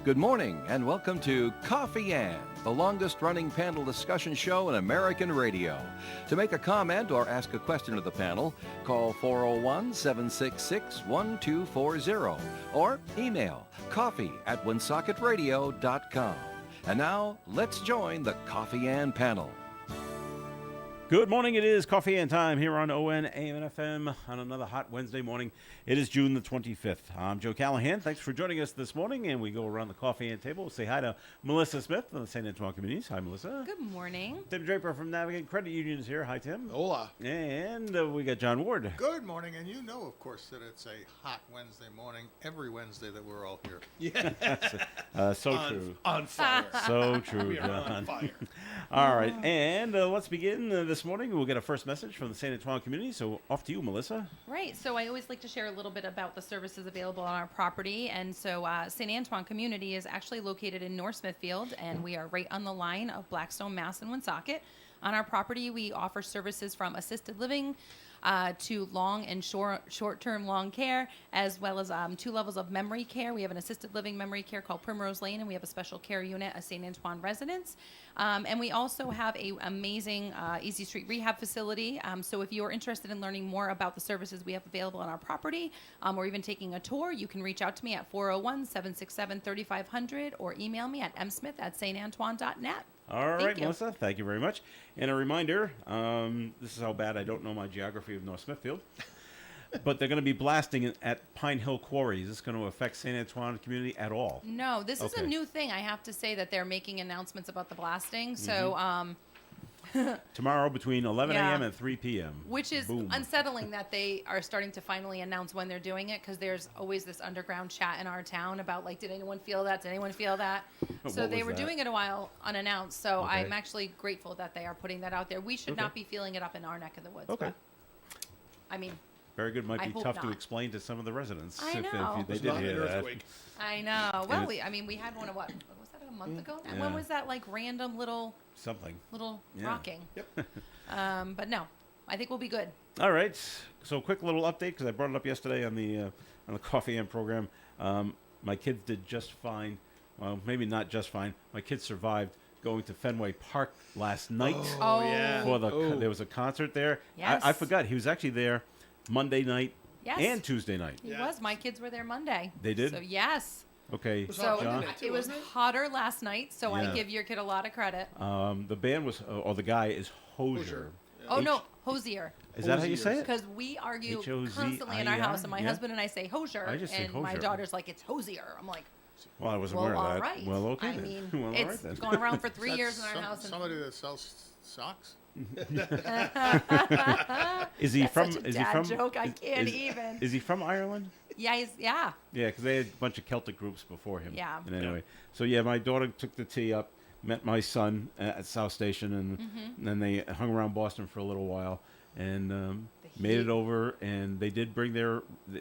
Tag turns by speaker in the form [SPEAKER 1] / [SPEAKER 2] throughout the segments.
[SPEAKER 1] Good morning and welcome to Coffee Ann, the longest-running panel discussion show in American radio. To make a comment or ask a question of the panel, call 401-766-1240 or email coffee@woonsocketradio.com. And now, let's join the Coffee Ann panel.
[SPEAKER 2] Good morning. It is Coffee and Time here on ON, AM, and FM on another hot Wednesday morning. It is June the 25th. I'm Joe Callahan. Thanks for joining us this morning, and we go around the coffee and table. We'll say hi to Melissa Smith of the St. Antoine Communities. Hi, Melissa.
[SPEAKER 3] Good morning.
[SPEAKER 2] Tim Draper from Navigate Credit Union is here. Hi, Tim.
[SPEAKER 4] Hola.
[SPEAKER 2] And we got John Ward.
[SPEAKER 5] Good morning, and you know, of course, that it's a hot Wednesday morning every Wednesday that we're all here.
[SPEAKER 4] Yeah.
[SPEAKER 2] So true.
[SPEAKER 4] On fire.
[SPEAKER 2] So true,
[SPEAKER 4] We are
[SPEAKER 2] John.
[SPEAKER 4] on fire.
[SPEAKER 2] All right, and let's begin this morning. We'll get a first message from the St. Antoine community. So off to you, Melissa.
[SPEAKER 3] Right. So I always like to share a little bit about the services available on our property. And so St. Antoine community is actually located in North Smithfield, and we are right on the line of Blackstone, Mass. and Woonsocket. On our property, we offer services from assisted living to long and short-term long care, as well as 2 levels of memory care. We have an assisted living memory care called Primrose Lane, and we have a special care unit, a St. Antoine residence. And we also have a amazing Easy Street rehab facility. So if you are interested in learning more about the services we have available on our property, or even taking a tour, you can reach out to me at 401-767-3500 or email me at msmith@santantoine.net.
[SPEAKER 2] All right,
[SPEAKER 3] Thank you.
[SPEAKER 2] Melissa, thank you very much. And a reminder, this is how bad I don't know my geography of North Smithfield, but they're going to be blasting at Pine Hill Quarry. Is this going to affect St. Antoine community at all?
[SPEAKER 3] No, this is a
[SPEAKER 2] Okay.
[SPEAKER 3] new thing. I have to say that they're making announcements about the blasting. So
[SPEAKER 2] Tomorrow between 11
[SPEAKER 3] Yeah.
[SPEAKER 2] a.m. and 3 p.m.
[SPEAKER 3] which is
[SPEAKER 2] Boom.
[SPEAKER 3] unsettling that they are starting to finally announce when they're doing it, because there's always this underground chat in our town about, like, did anyone feel that? Did anyone feel that? So
[SPEAKER 2] What
[SPEAKER 3] they
[SPEAKER 2] was
[SPEAKER 3] were
[SPEAKER 2] that?
[SPEAKER 3] doing it a while unannounced. So
[SPEAKER 2] Okay.
[SPEAKER 3] I'm actually grateful that they are putting that out there. We should
[SPEAKER 2] Okay.
[SPEAKER 3] not be feeling it up in our neck of the woods.
[SPEAKER 2] Okay.
[SPEAKER 3] but, I mean,
[SPEAKER 2] Very good. Might
[SPEAKER 3] I
[SPEAKER 2] be
[SPEAKER 3] hope
[SPEAKER 2] tough to
[SPEAKER 3] not.
[SPEAKER 2] explain to some of the residents
[SPEAKER 3] I
[SPEAKER 2] if
[SPEAKER 3] know.
[SPEAKER 2] they
[SPEAKER 4] It's
[SPEAKER 2] did
[SPEAKER 4] not
[SPEAKER 2] hear
[SPEAKER 4] an
[SPEAKER 2] that.
[SPEAKER 4] earthquake.
[SPEAKER 3] I know. Well,
[SPEAKER 2] it's-
[SPEAKER 3] we had one of what? Was that a month ago? And
[SPEAKER 2] Yeah.
[SPEAKER 3] when was that, like, random little
[SPEAKER 2] Something. Yeah.
[SPEAKER 3] rocking?
[SPEAKER 4] Yep.
[SPEAKER 3] But no, I think we'll be good.
[SPEAKER 2] All right. So quick little update, because I brought it up yesterday on the Coffee and program. My kids did just fine. Well, maybe not just fine. My kids survived going to Fenway Park last night.
[SPEAKER 3] Oh,
[SPEAKER 4] yeah.
[SPEAKER 2] For
[SPEAKER 4] Oh.
[SPEAKER 2] there was a concert there.
[SPEAKER 3] Yes.
[SPEAKER 2] I forgot he was actually there Monday night
[SPEAKER 3] Yes.
[SPEAKER 2] and Tuesday night.
[SPEAKER 3] He
[SPEAKER 4] Yeah.
[SPEAKER 3] was. My kids were there Monday.
[SPEAKER 2] They did?
[SPEAKER 3] So yes.
[SPEAKER 2] Okay,
[SPEAKER 4] was
[SPEAKER 3] So
[SPEAKER 4] hot
[SPEAKER 2] John.
[SPEAKER 4] Monday, too,
[SPEAKER 3] it was
[SPEAKER 4] wasn't it?
[SPEAKER 3] hotter last night. So
[SPEAKER 2] Yeah.
[SPEAKER 3] I give your kid a lot of credit.
[SPEAKER 2] The band was, or the guy is Hosier.
[SPEAKER 3] Oh no, Hosier.
[SPEAKER 2] Is that how you
[SPEAKER 4] Hosier.
[SPEAKER 2] say it?
[SPEAKER 3] Because we argue
[SPEAKER 2] H-O-Z-I-E-R?
[SPEAKER 3] constantly in our house, and my
[SPEAKER 2] Yeah.
[SPEAKER 3] husband and I say Hosier,
[SPEAKER 2] I just say
[SPEAKER 3] and my
[SPEAKER 2] Hosier.
[SPEAKER 3] daughter's like, it's Hosier. I'm like,
[SPEAKER 2] Well, I wasn't
[SPEAKER 3] well,
[SPEAKER 2] aware of
[SPEAKER 3] all
[SPEAKER 2] that.
[SPEAKER 3] right.
[SPEAKER 2] Well, okay
[SPEAKER 3] I
[SPEAKER 2] then.
[SPEAKER 3] mean,
[SPEAKER 2] Well, all right
[SPEAKER 3] it's
[SPEAKER 2] then.
[SPEAKER 3] gone around for 3
[SPEAKER 5] That's
[SPEAKER 3] years in our house. And
[SPEAKER 5] Somebody that sells socks?
[SPEAKER 2] Is he
[SPEAKER 3] that's
[SPEAKER 2] from?
[SPEAKER 3] such a
[SPEAKER 2] Is
[SPEAKER 3] dad
[SPEAKER 2] he from?
[SPEAKER 3] joke. I can't even.
[SPEAKER 2] Is he from Ireland?
[SPEAKER 3] Yeah,
[SPEAKER 2] Yeah, because they had a bunch of Celtic groups before him.
[SPEAKER 3] Yeah.
[SPEAKER 2] And anyway, so yeah, my daughter took the tee up, met my son at South Station, and then they hung around Boston for a little while, and made it
[SPEAKER 3] heat.
[SPEAKER 2] over. And they did bring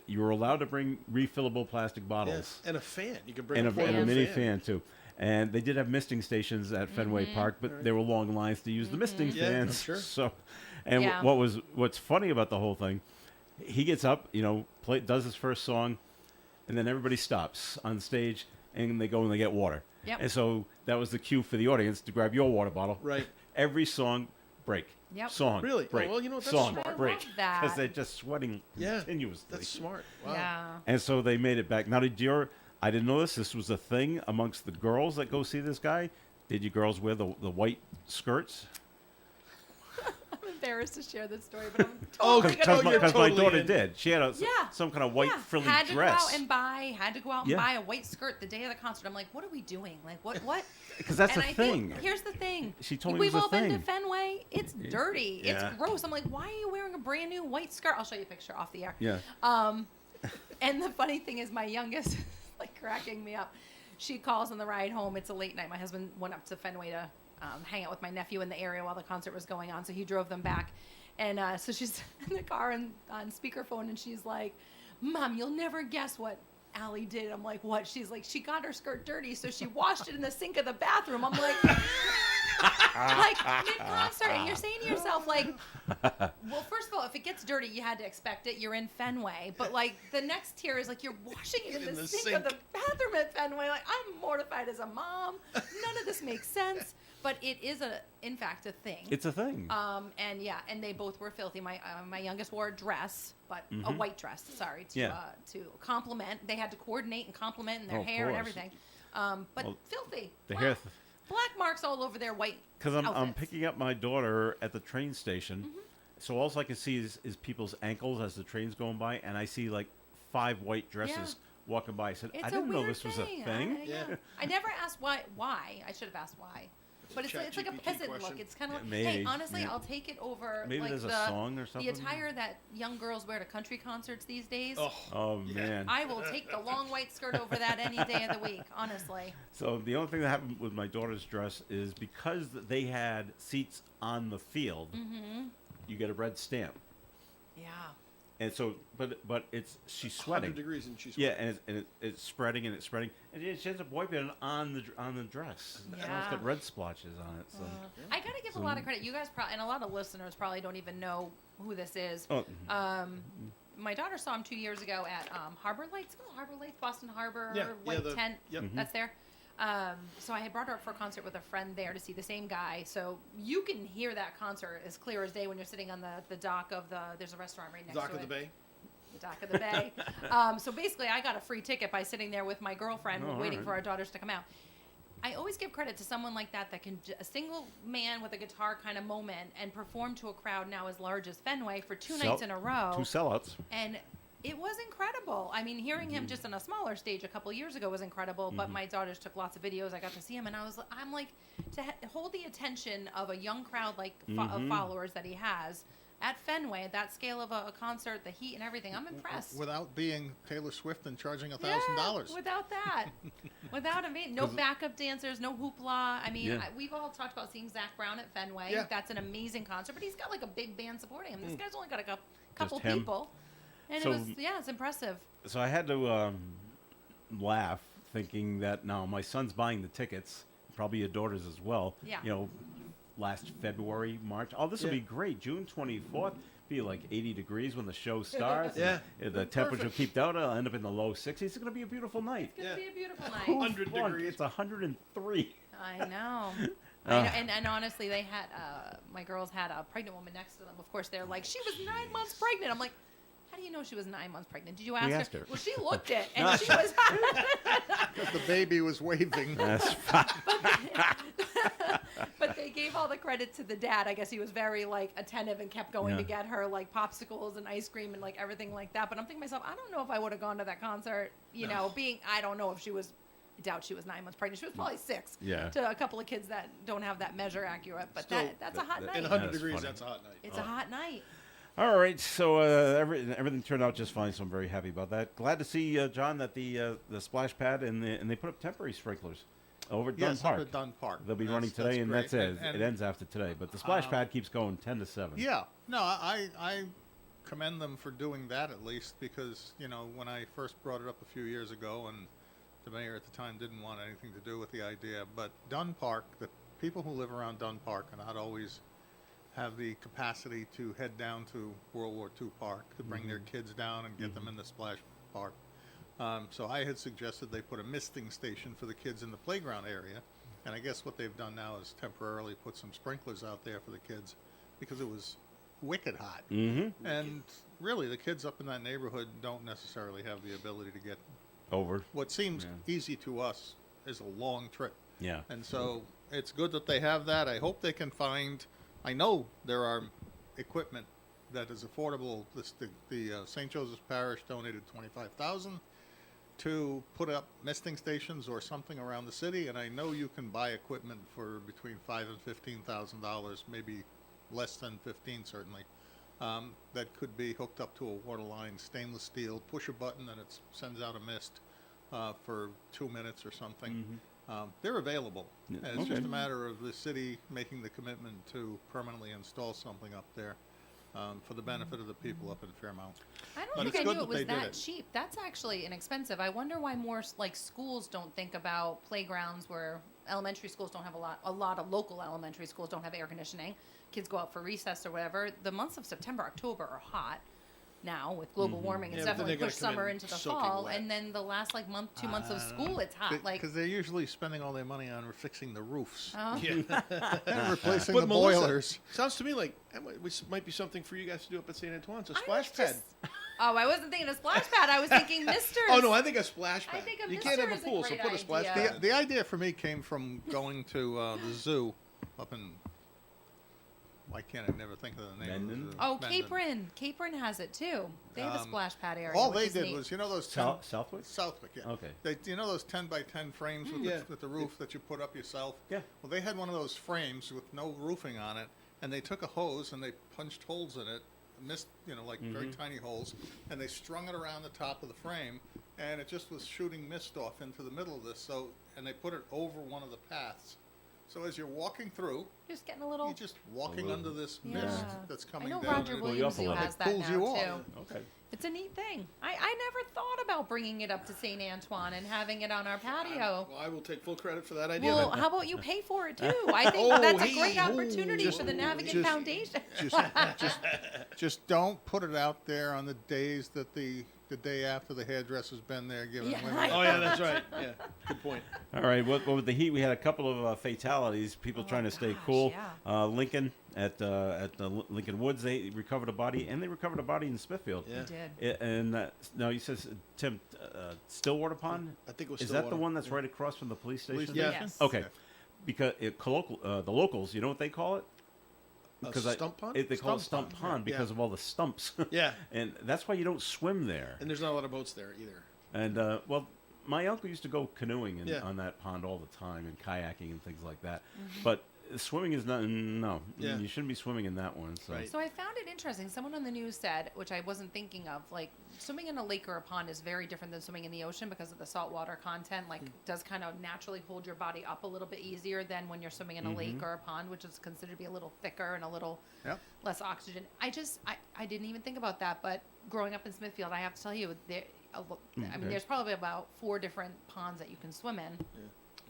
[SPEAKER 2] you were allowed to bring refillable plastic bottles.
[SPEAKER 4] Yes. And a fan. You can bring
[SPEAKER 2] And a
[SPEAKER 4] portable
[SPEAKER 2] mini fan too. And they did have misting stations at Fenway Park, but there were long lines to use the misting
[SPEAKER 4] Yeah, I'm
[SPEAKER 2] fans.
[SPEAKER 4] sure.
[SPEAKER 2] So, and
[SPEAKER 3] Yeah.
[SPEAKER 2] what's funny about the whole thing, he gets up, does his first song, and then everybody stops on stage, and they go and they get water.
[SPEAKER 3] Yep.
[SPEAKER 2] And so that was the cue for the audience to grab your water bottle.
[SPEAKER 4] Right.
[SPEAKER 2] Every song, break.
[SPEAKER 3] Yep.
[SPEAKER 2] Song.
[SPEAKER 4] Really? Oh,
[SPEAKER 2] Break.
[SPEAKER 4] well, you know what, that's
[SPEAKER 2] song,
[SPEAKER 4] smart. I
[SPEAKER 2] break.
[SPEAKER 3] love that.
[SPEAKER 2] Because they're just sweating
[SPEAKER 4] Yeah.
[SPEAKER 2] continuously.
[SPEAKER 4] That's smart. Wow.
[SPEAKER 3] Yeah.
[SPEAKER 2] And so they made it back. Now, I didn't know this. This was a thing amongst the girls that go see this guy. Did you girls wear the white skirts?
[SPEAKER 3] I'm embarrassed to share this story, but I'm
[SPEAKER 4] Oh,
[SPEAKER 3] totally
[SPEAKER 4] oh,
[SPEAKER 3] gonna.
[SPEAKER 4] you're
[SPEAKER 2] Because my
[SPEAKER 4] totally
[SPEAKER 2] daughter
[SPEAKER 4] in.
[SPEAKER 2] did. She had
[SPEAKER 3] Yeah.
[SPEAKER 2] some kind of white frilly
[SPEAKER 3] had to
[SPEAKER 2] dress.
[SPEAKER 3] go out and buy
[SPEAKER 2] Yeah.
[SPEAKER 3] a white skirt the day of the concert. I'm like, what are we doing? Like, what?
[SPEAKER 2] Because that's
[SPEAKER 3] and
[SPEAKER 2] the
[SPEAKER 3] I
[SPEAKER 2] thing.
[SPEAKER 3] think here's the thing.
[SPEAKER 2] She told me it
[SPEAKER 3] We've
[SPEAKER 2] was a
[SPEAKER 3] all been to
[SPEAKER 2] thing.
[SPEAKER 3] Fenway. It's dirty.
[SPEAKER 2] Yeah.
[SPEAKER 3] It's gross. I'm like, why are you wearing a brand new white skirt? I'll show you a picture off the air.
[SPEAKER 2] Yeah.
[SPEAKER 3] And the funny thing is, my youngest is like cracking me up. She calls on the ride home. It's a late night. My husband went up to Fenway to hang out with my nephew in the area while the concert was going on, so he drove them back. And so she's in the car and on speakerphone, and she's like, "Mom, you'll never guess what Allie did." I'm like, "What?" She's like, "She got her skirt dirty, so she washed it in the sink of the bathroom." I'm like, like mid-concert, and you're saying to yourself, like, well, first of all, if it gets dirty, you had to expect it. You're in Fenway, but like the next tier is like you're washing it in the sink of the bathroom at Fenway. Like, I'm mortified as a mom. None of this makes sense, but it is in fact, a thing.
[SPEAKER 2] It's a thing.
[SPEAKER 3] And yeah, and they both were filthy. My youngest wore a dress, but a white dress. Sorry, to compliment. They had to coordinate and compliment in their hair and everything. But filthy.
[SPEAKER 2] The hair.
[SPEAKER 3] Black marks all over their white.
[SPEAKER 2] Because I'm picking up my daughter at the train station, so all I can see is people's ankles as the train's going by, and I see like 5 white dresses walking by. I said, I didn't know this was a thing.
[SPEAKER 3] I never asked why. I should have asked why. But it's like a peasant look. It's kind of like, hey, honestly, I'll take it over.
[SPEAKER 2] Maybe
[SPEAKER 3] like
[SPEAKER 2] there's a song or something.
[SPEAKER 3] The attire that young girls wear to country concerts these days.
[SPEAKER 2] Oh man.
[SPEAKER 3] I will take the long white skirt over that any day of the week, honestly.
[SPEAKER 2] So the only thing that happened with my daughter's dress is because they had seats on the field, you get a red stamp.
[SPEAKER 3] Yeah.
[SPEAKER 2] And so, but she's sweating.
[SPEAKER 4] 100 degrees and she's sweating.
[SPEAKER 2] Yeah, and it's spreading and it's spreading, and she ends up wiping it on the dress.
[SPEAKER 3] Yeah.
[SPEAKER 2] And it's got red splotches on it. So
[SPEAKER 3] I gotta give a lot of credit. You guys probably, and a lot of listeners probably don't even know who this is.
[SPEAKER 2] Oh.
[SPEAKER 3] My daughter saw him 2 years ago at Harbor Lights. Oh, Harbor Lights, Boston Harbor,
[SPEAKER 4] Yeah,
[SPEAKER 3] white tent.
[SPEAKER 4] Yep.
[SPEAKER 3] That's there. So I had brought her up for a concert with a friend there to see the same guy. So you can hear that concert as clear as day when you're sitting on the dock of there's a restaurant right next to it.
[SPEAKER 4] Dock of the Bay.
[SPEAKER 3] The dock of the bay. So basically, I got a free ticket by sitting there with my girlfriend waiting for our daughters to come out. I always give credit to someone like that can a single man with a guitar kind of moment and perform to a crowd now as large as Fenway for 2 nights in a row.
[SPEAKER 2] 2 sellouts.
[SPEAKER 3] And it was incredible. I mean, hearing him just on a smaller stage a couple of years ago was incredible. But my daughters took lots of videos. I got to see him, and I'm like, to hold the attention of a young crowd like of followers that he has at Fenway, at that scale of a concert, the heat and everything, I'm impressed.
[SPEAKER 5] Without being Taylor Swift and charging $1,000.
[SPEAKER 3] Yeah, without that. Without no backup dancers, no hoopla. I mean, we've all talked about seeing Zach Brown at Fenway.
[SPEAKER 5] Yeah.
[SPEAKER 3] That's an amazing concert, but he's got like a big band supporting him. This guy's only got a couple
[SPEAKER 2] Just him.
[SPEAKER 3] people. And
[SPEAKER 2] So-
[SPEAKER 3] it's impressive.
[SPEAKER 2] So I had to laugh, thinking that now my son's buying the tickets, probably your daughters as well.
[SPEAKER 3] Yeah.
[SPEAKER 2] You know, last February, March. Oh, this will be great. June 24th. Be like 80 degrees when the show starts.
[SPEAKER 4] Yeah.
[SPEAKER 2] And the temperature will keep down. It'll end up in the low 60s. It's going to be a beautiful night.
[SPEAKER 3] It's going to be a beautiful night.
[SPEAKER 4] 100 degrees.
[SPEAKER 2] It's 103.
[SPEAKER 3] I know. I know. And honestly, they had, my girls had a pregnant woman next to them. Of course, they're like, she was 9 months pregnant. I'm like, how do you know she was 9 months pregnant? Did you ask
[SPEAKER 2] asked her.
[SPEAKER 3] Well, she looked it, and she was.
[SPEAKER 5] The baby was waving.
[SPEAKER 2] That's fine.
[SPEAKER 3] But they gave all the credit to the dad. I guess he was very like attentive and kept going to get her like popsicles and ice cream and like everything like that. But I'm thinking to myself, I don't know if I would have gone to that concert. You know, I don't know if she was. I doubt she was 9 months pregnant. She was probably 6.
[SPEAKER 2] Yeah.
[SPEAKER 3] To a couple of kids that don't have that measure accurate. But
[SPEAKER 4] Still,
[SPEAKER 3] that's a hot night.
[SPEAKER 4] In 100
[SPEAKER 2] That's
[SPEAKER 4] degrees,
[SPEAKER 2] funny.
[SPEAKER 4] that's a hot night.
[SPEAKER 3] It's a hot night.
[SPEAKER 2] All right, so everything turned out just fine, so I'm very happy about that. Glad to see, John, that the splash pad and they put up temporary sprinklers over at Dunn
[SPEAKER 5] Yes,
[SPEAKER 2] Park.
[SPEAKER 5] up at Dunn Park.
[SPEAKER 2] They'll be
[SPEAKER 5] That's-
[SPEAKER 2] running today, and
[SPEAKER 5] great.
[SPEAKER 2] that's it.
[SPEAKER 5] And-
[SPEAKER 2] It ends after today. But the splash pad keeps going 10 to 7.
[SPEAKER 5] Yeah, no, I commend them for doing that at least because, you know, when I first brought it up a few years ago and the mayor at the time didn't want anything to do with the idea, but Dunn Park, the people who live around Dunn Park are not always have the capacity to head down to World War II Park to bring their kids down and get them in the splash park. So I had suggested they put a misting station for the kids in the playground area. And I guess what they've done now is temporarily put some sprinklers out there for the kids because it was wicked hot.
[SPEAKER 2] Mm-hmm.
[SPEAKER 5] And really, the kids up in that neighborhood don't necessarily have the ability to get
[SPEAKER 2] Over.
[SPEAKER 5] what seems easy to us is a long trip.
[SPEAKER 2] Yeah.
[SPEAKER 5] And so it's good that they have that. I hope they can find. I know there are equipment that is affordable. The St. Joseph's Parish donated $25,000 to put up misting stations or something around the city, and I know you can buy equipment for between $5,000 and $15,000, maybe less than 15 certainly. That could be hooked up to a water line, stainless steel. Push a button and it sends out a mist for 2 minutes or something. They're available.
[SPEAKER 2] Yeah,
[SPEAKER 5] And it's just
[SPEAKER 2] okay.
[SPEAKER 5] a matter of the city making the commitment to permanently install something up there. for the benefit of the people up in Fairmount.
[SPEAKER 3] I
[SPEAKER 5] But
[SPEAKER 3] don't
[SPEAKER 5] it's
[SPEAKER 3] think I
[SPEAKER 5] good
[SPEAKER 3] knew it
[SPEAKER 5] that
[SPEAKER 3] was
[SPEAKER 5] they did
[SPEAKER 3] that
[SPEAKER 5] it.
[SPEAKER 3] cheap. That's actually inexpensive. I wonder why more like schools don't think about playgrounds where elementary schools don't have a lot of local elementary schools don't have air conditioning. Kids go out for recess or whatever. The months of September, October are hot now with global warming. It's
[SPEAKER 4] Yeah, but then
[SPEAKER 3] definitely
[SPEAKER 4] they gotta
[SPEAKER 3] pushed
[SPEAKER 4] come in
[SPEAKER 3] summer into the
[SPEAKER 4] soaking
[SPEAKER 3] fall,
[SPEAKER 4] wet.
[SPEAKER 3] and then the last like month, 2 months of school, it's hot. Like,
[SPEAKER 5] Because they're usually spending all their money on fixing the roofs
[SPEAKER 3] oh,
[SPEAKER 4] Yeah.
[SPEAKER 5] and replacing
[SPEAKER 4] But
[SPEAKER 5] the
[SPEAKER 4] Melissa,
[SPEAKER 5] boilers.
[SPEAKER 4] sounds to me like that might be something for you guys to do up at St. Antoine's, a
[SPEAKER 3] I
[SPEAKER 4] splash
[SPEAKER 3] was
[SPEAKER 4] pad.
[SPEAKER 3] just- oh, I wasn't thinking a splash pad. I was thinking Mister's.
[SPEAKER 4] Oh no, I think a splash pad.
[SPEAKER 3] I think a
[SPEAKER 4] you can't have a
[SPEAKER 3] Mister is a
[SPEAKER 4] pool, so
[SPEAKER 3] great
[SPEAKER 4] put a splash
[SPEAKER 3] idea.
[SPEAKER 4] pad.
[SPEAKER 5] The idea for me came from going to the zoo up in. Why can't I never think of the name?
[SPEAKER 2] Mendon?
[SPEAKER 5] Of the zoo?
[SPEAKER 3] Oh,
[SPEAKER 5] Mendon.
[SPEAKER 3] Capron. Capron has it too. They have a splash pad area.
[SPEAKER 5] All
[SPEAKER 3] which
[SPEAKER 5] they
[SPEAKER 3] is
[SPEAKER 5] did
[SPEAKER 3] neat.
[SPEAKER 5] was, you know, those 10,
[SPEAKER 2] Southwick?
[SPEAKER 5] Southwick, yeah.
[SPEAKER 2] Okay.
[SPEAKER 5] They, you know those 10 by 10 frames with,
[SPEAKER 4] Yeah.
[SPEAKER 5] with the roof that you put up yourself?
[SPEAKER 2] Yeah.
[SPEAKER 5] Well, they had one of those frames with no roofing on it, and they took a hose and they punched holes in it, missed, you know, like very tiny holes, and they strung it around the top of the frame, and it just was shooting mist off into the middle of this. So, and they put it over one of the paths. So as you're walking through,
[SPEAKER 3] Just getting a little.
[SPEAKER 5] you're just walking
[SPEAKER 2] little-
[SPEAKER 5] under this
[SPEAKER 3] Yeah.
[SPEAKER 5] mist that's coming
[SPEAKER 3] I know
[SPEAKER 5] down.
[SPEAKER 3] Roger
[SPEAKER 5] and it-
[SPEAKER 2] Pull you up
[SPEAKER 3] Williams
[SPEAKER 2] a
[SPEAKER 3] Zoo
[SPEAKER 2] level.
[SPEAKER 3] has
[SPEAKER 5] It
[SPEAKER 3] that
[SPEAKER 5] pulls
[SPEAKER 3] now
[SPEAKER 5] you
[SPEAKER 3] too.
[SPEAKER 5] off.
[SPEAKER 2] Okay.
[SPEAKER 3] It's a neat thing. I never thought about bringing it up to St. Antoine and having it on our patio.
[SPEAKER 4] Well, I will take full credit for that idea.
[SPEAKER 3] Well,
[SPEAKER 4] then.
[SPEAKER 3] how about you pay for it too? I think
[SPEAKER 4] Oh,
[SPEAKER 3] that's a
[SPEAKER 4] hey,
[SPEAKER 3] great
[SPEAKER 4] oh,
[SPEAKER 3] opportunity for the Navigate
[SPEAKER 5] just-
[SPEAKER 3] Foundation.
[SPEAKER 5] just don't put it out there on the days that the day after the hairdresser's been there giving
[SPEAKER 3] Yeah,
[SPEAKER 5] women.
[SPEAKER 3] I
[SPEAKER 4] Oh yeah, that's right. Yeah, good point.
[SPEAKER 2] All right. What with the heat, we had a couple of fatalities. People trying to stay cool.
[SPEAKER 3] yeah.
[SPEAKER 2] Lincoln at the Lincoln Woods, they recovered a body, and they recovered a body in Smithfield.
[SPEAKER 4] Yeah.
[SPEAKER 3] Did.
[SPEAKER 2] And no, he says Tim Stillwater Pond.
[SPEAKER 4] I think it was.
[SPEAKER 2] Is that the
[SPEAKER 4] Stillwater.
[SPEAKER 2] one that's
[SPEAKER 4] Yeah.
[SPEAKER 2] right across from the police station?
[SPEAKER 5] Police
[SPEAKER 4] Yeah.
[SPEAKER 5] station?
[SPEAKER 3] Yes.
[SPEAKER 2] Okay.
[SPEAKER 5] Yeah.
[SPEAKER 2] Because the locals, you know what they call it?
[SPEAKER 4] A stump pond?
[SPEAKER 2] They call it
[SPEAKER 5] Stump
[SPEAKER 2] stump
[SPEAKER 5] pond,
[SPEAKER 2] pond
[SPEAKER 4] yeah.
[SPEAKER 2] because of all the stumps.
[SPEAKER 4] Yeah,
[SPEAKER 2] And that's why you don't swim there.
[SPEAKER 4] and there's not a lot of boats there either.
[SPEAKER 2] And well, my uncle used to go canoeing
[SPEAKER 4] Yeah.
[SPEAKER 2] on that pond all the time and kayaking and things like that. But swimming is not. No,
[SPEAKER 4] Yeah.
[SPEAKER 2] you shouldn't be swimming in that one. So
[SPEAKER 4] Right.
[SPEAKER 3] So I found it interesting. Someone on the news said, which I wasn't thinking of, like swimming in a lake or a pond is very different than swimming in the ocean because of the saltwater content. Like, does kind of naturally hold your body up a little bit easier than when you're swimming in a lake or a pond, which is considered to be a little thicker and a little
[SPEAKER 5] Yep.
[SPEAKER 3] less oxygen. I didn't even think about that. But growing up in Smithfield, I have to tell you, I mean,
[SPEAKER 2] Okay.
[SPEAKER 3] there's probably about 4 different ponds that you can swim in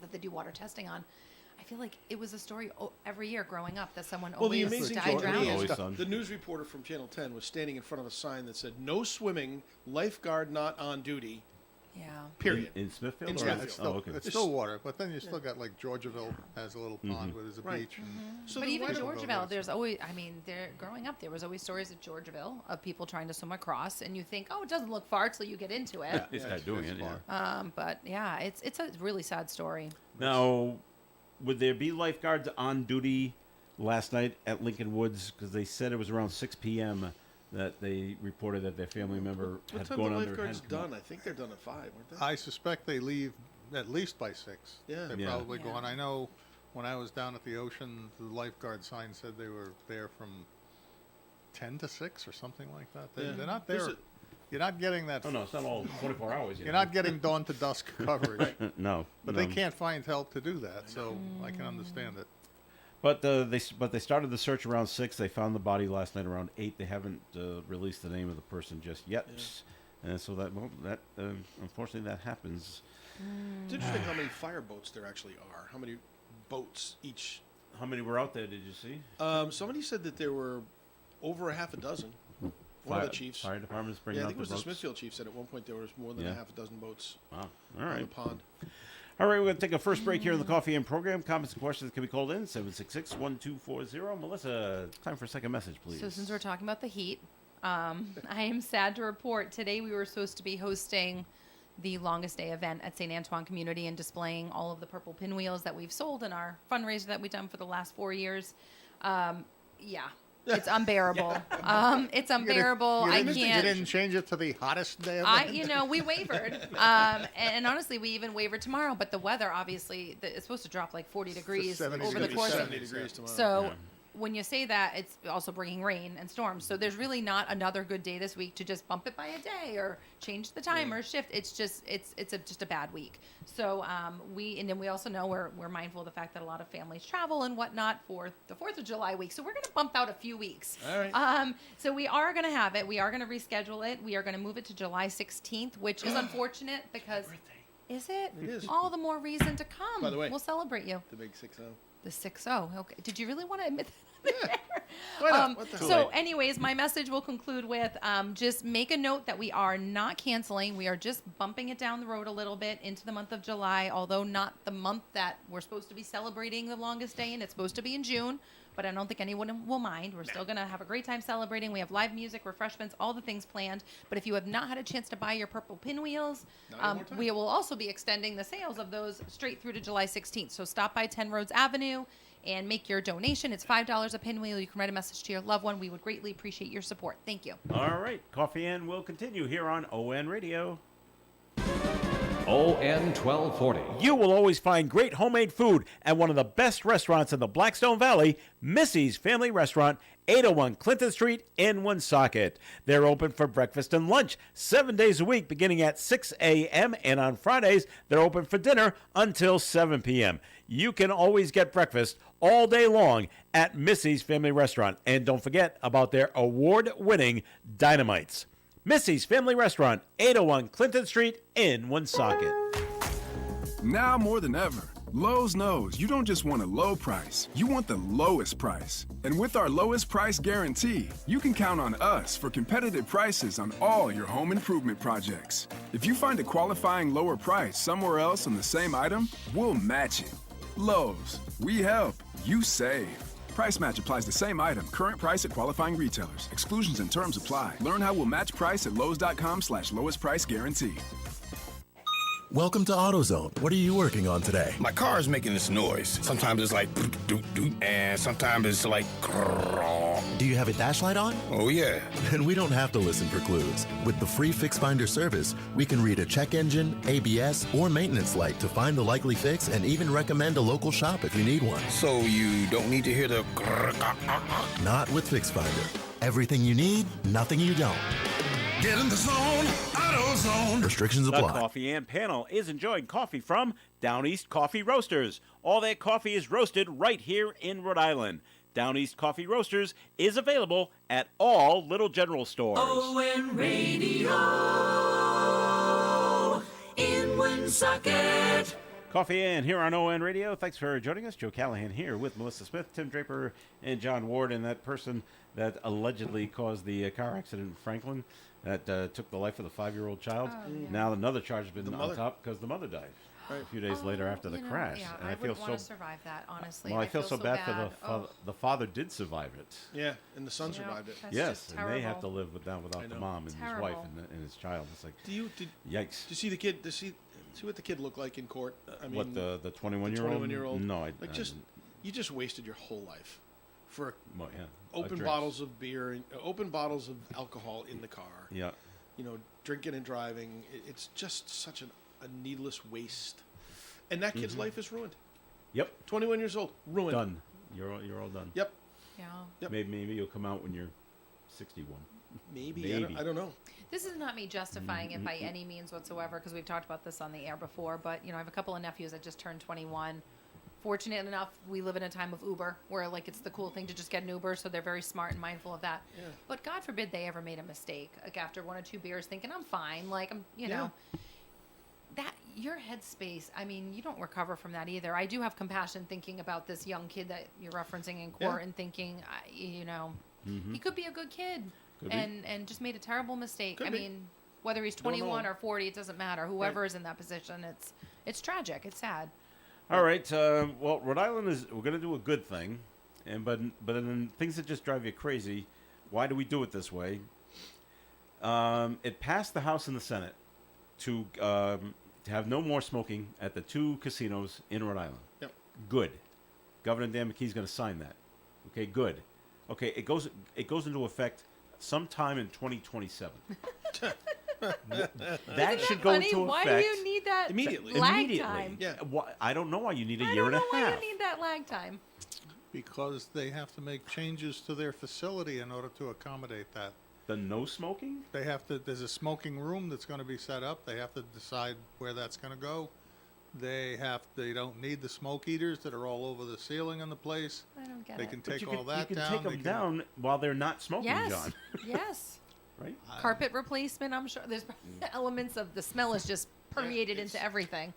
[SPEAKER 3] that they do water testing on. I feel like it was a story every year growing up that someone
[SPEAKER 4] Well, the
[SPEAKER 3] always
[SPEAKER 4] amazing
[SPEAKER 3] died
[SPEAKER 4] thing to me
[SPEAKER 3] drowning.
[SPEAKER 2] Always
[SPEAKER 4] is
[SPEAKER 2] sun.
[SPEAKER 4] the news reporter from Channel 10 was standing in front of a sign that said "No swimming, lifeguard not on duty."
[SPEAKER 3] Yeah.
[SPEAKER 4] Period.
[SPEAKER 2] in Smithfield.
[SPEAKER 4] In
[SPEAKER 2] or-
[SPEAKER 4] Smithfield.
[SPEAKER 5] Yeah, it's still,
[SPEAKER 2] Oh, okay.
[SPEAKER 5] it's still water, but then you still got like Georgiaville has a little pond where there's a
[SPEAKER 4] Right.
[SPEAKER 5] beach. And
[SPEAKER 4] So
[SPEAKER 3] But
[SPEAKER 4] then
[SPEAKER 3] even
[SPEAKER 4] why don't-
[SPEAKER 3] Georgiaville, there's always, I mean, growing up, there was always stories at Georgiaville of people trying to swim across, and you think, oh, it doesn't look far till you get into it.
[SPEAKER 2] This guy
[SPEAKER 5] it's-
[SPEAKER 2] doing
[SPEAKER 5] it's
[SPEAKER 2] it. Yeah.
[SPEAKER 5] far.
[SPEAKER 3] But yeah, it's a really sad story.
[SPEAKER 2] Now, would there be lifeguards on duty last night at Lincoln Woods? Because they said it was around 6 p.m. that they reported that their family member
[SPEAKER 4] What
[SPEAKER 2] had
[SPEAKER 4] time
[SPEAKER 2] gone
[SPEAKER 4] the
[SPEAKER 2] under.
[SPEAKER 4] lifeguards
[SPEAKER 2] had come up.
[SPEAKER 4] done? I think they're done at 5, aren't they?
[SPEAKER 5] I suspect they leave at least by 6.
[SPEAKER 4] Yeah.
[SPEAKER 5] They're
[SPEAKER 2] Yeah.
[SPEAKER 5] probably
[SPEAKER 3] Yeah.
[SPEAKER 5] going. I know when I was down at the ocean, the lifeguard sign said they were there from 10 to 6 or something like that. They're,
[SPEAKER 4] Yeah.
[SPEAKER 5] they're not
[SPEAKER 4] There's
[SPEAKER 5] there. You're not getting that.
[SPEAKER 2] Oh no, it's not all 24 hours.
[SPEAKER 5] You're not getting dawn to dusk coverage.
[SPEAKER 2] No,
[SPEAKER 5] But
[SPEAKER 2] no.
[SPEAKER 5] they can't find help to do that, so I can understand it.
[SPEAKER 2] But they started the search around 6. They found the body last night around 8. They haven't released the name of the person just yet, and so that unfortunately that happens.
[SPEAKER 4] It's interesting how many fireboats there actually are. How many boats each?
[SPEAKER 2] How many were out there? Did you see?
[SPEAKER 4] Somebody said that there were over a half a dozen. One of the chiefs.
[SPEAKER 2] Fire departments bringing
[SPEAKER 4] Yeah, I
[SPEAKER 2] out
[SPEAKER 4] think it was
[SPEAKER 2] the
[SPEAKER 4] the
[SPEAKER 2] boats.
[SPEAKER 4] Smithfield chief said at one point there was more than
[SPEAKER 2] Yeah.
[SPEAKER 4] a half a dozen boats
[SPEAKER 2] Wow. All
[SPEAKER 4] on the
[SPEAKER 2] right.
[SPEAKER 4] pond.
[SPEAKER 2] All right, we're going to take a first break here in the Coffee and Program. Comments and questions can be called in 766-1240. Melissa, time for a second message, please.
[SPEAKER 3] So since we're talking about the heat, I am sad to report today we were supposed to be hosting the longest day event at St. Antoine Community and displaying all of the purple pinwheels that we've sold in our fundraiser that we've done for the last 4 years. It's unbearable. It's unbearable. I
[SPEAKER 5] You
[SPEAKER 3] can't.
[SPEAKER 5] didn't change it to the hottest day of
[SPEAKER 3] We wavered. And honestly, we even wavered tomorrow. But the weather, obviously, it's supposed to drop like 40 degrees
[SPEAKER 5] 70
[SPEAKER 3] over the
[SPEAKER 5] degrees,
[SPEAKER 3] course of
[SPEAKER 4] 70 degrees tomorrow.
[SPEAKER 3] So when you say that, it's also bringing rain and storms. So there's really not another good day this week to just bump it by a day or change the time or shift. It's just just a bad week. So we also know we're mindful of the fact that a lot of families travel and whatnot for the 4th of July week. So we're going to bump out a few weeks.
[SPEAKER 4] All right.
[SPEAKER 3] So we are going to have it. We are going to reschedule it. We are going to move it to July 16th, which is unfortunate because. Is it?
[SPEAKER 4] It is.
[SPEAKER 3] All the more reason to come.
[SPEAKER 4] By the way,
[SPEAKER 3] we'll celebrate you.
[SPEAKER 4] The big 6-0.
[SPEAKER 3] The 6-0. Okay. Did you really want to admit that?
[SPEAKER 4] Yeah. Why not? What the hell?
[SPEAKER 3] So, anyways, my message will conclude with just make a note that we are not canceling. We are just bumping it down the road a little bit into the month of July, although not the month that we're supposed to be celebrating the longest day, and it's supposed to be in June. But I don't think anyone will mind. We're still going to have a great time celebrating. We have live music, refreshments, all the things planned. But if you have not had a chance to buy your purple pinwheels, we will also be extending the sales of those straight through to July 16th. So stop by 10 Rhodes Avenue and make your donation. It's $5 a pinwheel. You can write a message to your loved one. We would greatly appreciate your support. Thank you.
[SPEAKER 2] All right. Coffee and will continue here on ON Radio.
[SPEAKER 1] ON 1240.
[SPEAKER 2] You will always find great homemade food at one of the best restaurants in the Blackstone Valley, Missy's Family Restaurant, 801 Clinton Street in Woonsocket. They're open for breakfast and lunch 7 days a week beginning at 6 a.m. and on Fridays they're open for dinner until 7 p.m. You can always get breakfast all day long at Missy's Family Restaurant. And don't forget about their award-winning Dynamites. Missy's Family Restaurant, 801 Clinton Street in Woonsocket.
[SPEAKER 6] Now more than ever, Lowe's knows you don't just want a low price, you want the lowest price. And with our lowest price guarantee, you can count on us for competitive prices on all your home improvement projects. If you find a qualifying lower price somewhere else on the same item, we'll match it. Lowe's, we help, you save. Price match applies the same item. Current price at qualifying retailers. Exclusions and terms apply. Learn how we'll match price at lowes.com/lowest price guarantee.
[SPEAKER 7] Welcome to AutoZone. What are you working on today?
[SPEAKER 8] My car is making this noise. Sometimes it's like doot, doot, doot, and sometimes it's like
[SPEAKER 7] Do you have a dash light on?
[SPEAKER 8] oh yeah.
[SPEAKER 7] Then we don't have to listen for clues. With the free Fix Finder service, we can read a check engine, ABS, or maintenance light to find the likely fix and even recommend a local shop if you need one.
[SPEAKER 8] So you don't need to hear the
[SPEAKER 7] Not with Fix Finder. Everything you need, nothing you don't.
[SPEAKER 8] Get in the zone, AutoZone.
[SPEAKER 7] Restrictions
[SPEAKER 2] The
[SPEAKER 7] apply.
[SPEAKER 2] Coffee and panel is enjoying coffee from Down East Coffee Roasters. All their coffee is roasted right here in Rhode Island. Down East Coffee Roasters is available at all Little General stores.
[SPEAKER 9] ON Radio in Woonsocket.
[SPEAKER 2] Coffee and here on ON Radio. Thanks for joining us. Joe Callahan here with Melissa Smith, Tim Draper, and John Ward, and that person that allegedly caused the car accident in Franklin that took the life of the 5-year-old child. Now another charge has been on top because the mother died a few days later after the crash.
[SPEAKER 3] Yeah,
[SPEAKER 2] and
[SPEAKER 3] I
[SPEAKER 2] I feel
[SPEAKER 3] wouldn't want
[SPEAKER 2] so
[SPEAKER 3] to survive that, honestly.
[SPEAKER 2] well. I feel so bad for the
[SPEAKER 3] Oh,
[SPEAKER 2] the father did survive it.
[SPEAKER 4] Yeah, and the son survived it.
[SPEAKER 3] that's
[SPEAKER 2] Yes,
[SPEAKER 3] just
[SPEAKER 2] and they have to
[SPEAKER 3] terrible.
[SPEAKER 2] live without
[SPEAKER 4] I
[SPEAKER 2] the
[SPEAKER 4] know.
[SPEAKER 2] mom and his wife
[SPEAKER 3] Terrible.
[SPEAKER 2] and his child. It's like
[SPEAKER 4] Did
[SPEAKER 2] yikes.
[SPEAKER 4] you see the kid? See what the kid looked like in court? I mean,
[SPEAKER 2] What the 21-year-old?
[SPEAKER 4] 21-year-old.
[SPEAKER 2] No, I
[SPEAKER 4] you just wasted your whole life for
[SPEAKER 2] well, yeah,
[SPEAKER 4] open
[SPEAKER 2] drinks.
[SPEAKER 4] bottles of beer, and open bottles of alcohol in the car.
[SPEAKER 2] Yeah.
[SPEAKER 4] You know, drinking and driving. It's just such a needless waste. And that kid's life is ruined.
[SPEAKER 2] Yep.
[SPEAKER 4] 21 years old, ruined.
[SPEAKER 2] Done. You're all done.
[SPEAKER 4] Yep.
[SPEAKER 3] Yeah.
[SPEAKER 4] Yep.
[SPEAKER 2] Maybe you'll come out when you're 61.
[SPEAKER 4] Maybe.
[SPEAKER 2] Maybe.
[SPEAKER 4] I don't know.
[SPEAKER 3] This is not me justifying it by any means whatsoever, because we've talked about this on the air before. But I have a couple of nephews that just turned 21. Fortunate enough, we live in a time of Uber, where it's the cool thing to just get an Uber, so they're very smart and mindful of that.
[SPEAKER 4] Yeah.
[SPEAKER 3] But God forbid they ever made a mistake, like after 1 or 2 beers, thinking I'm fine, I'm
[SPEAKER 4] Yeah.
[SPEAKER 3] that your headspace. I mean, you don't recover from that either. I do have compassion thinking about this young kid that you're referencing in court and thinking, he could be a good kid,
[SPEAKER 2] Could be.
[SPEAKER 3] and just made a terrible mistake.
[SPEAKER 4] Could
[SPEAKER 3] I
[SPEAKER 4] be.
[SPEAKER 3] mean, whether he's
[SPEAKER 4] Don't know.
[SPEAKER 3] 21 or 40, it doesn't matter. Whoever is in that position, it's tragic. It's sad.
[SPEAKER 2] All right. Well, Rhode Island we're going to do a good thing, but then things that just drive you crazy. Why do we do it this way? It passed the House and the Senate to have no more smoking at the 2 casinos in Rhode Island.
[SPEAKER 4] Yep.
[SPEAKER 2] Good. Governor Dan McKee's going to sign that. Okay. Good. Okay. It goes into effect sometime in 2027. That should go
[SPEAKER 3] Funny,
[SPEAKER 2] into
[SPEAKER 3] why
[SPEAKER 2] effect
[SPEAKER 3] do you need that
[SPEAKER 4] Immediately.
[SPEAKER 3] lag
[SPEAKER 2] immediately.
[SPEAKER 3] time?
[SPEAKER 4] Yeah.
[SPEAKER 2] I don't know why you need a
[SPEAKER 3] I
[SPEAKER 2] year
[SPEAKER 3] don't
[SPEAKER 2] and
[SPEAKER 3] know
[SPEAKER 2] a half.
[SPEAKER 3] why you need that lag time.
[SPEAKER 5] because they have to make changes to their facility in order to accommodate that.
[SPEAKER 2] The no smoking?
[SPEAKER 5] They have to. There's a smoking room that's going to be set up. They have to decide where that's going to go. They don't need the smoke eaters that are all over the ceiling in the place.
[SPEAKER 3] I don't get
[SPEAKER 5] They
[SPEAKER 3] it.
[SPEAKER 5] can
[SPEAKER 2] But
[SPEAKER 5] take
[SPEAKER 2] you
[SPEAKER 5] all that
[SPEAKER 2] you can
[SPEAKER 5] down.
[SPEAKER 2] take
[SPEAKER 5] They
[SPEAKER 2] them
[SPEAKER 5] can-
[SPEAKER 2] down while they're not smoking,
[SPEAKER 3] Yes.
[SPEAKER 2] John.
[SPEAKER 3] Yes.
[SPEAKER 2] Right?
[SPEAKER 3] Carpet replacement, I'm sure. There's elements of the smell is just permeated into everything.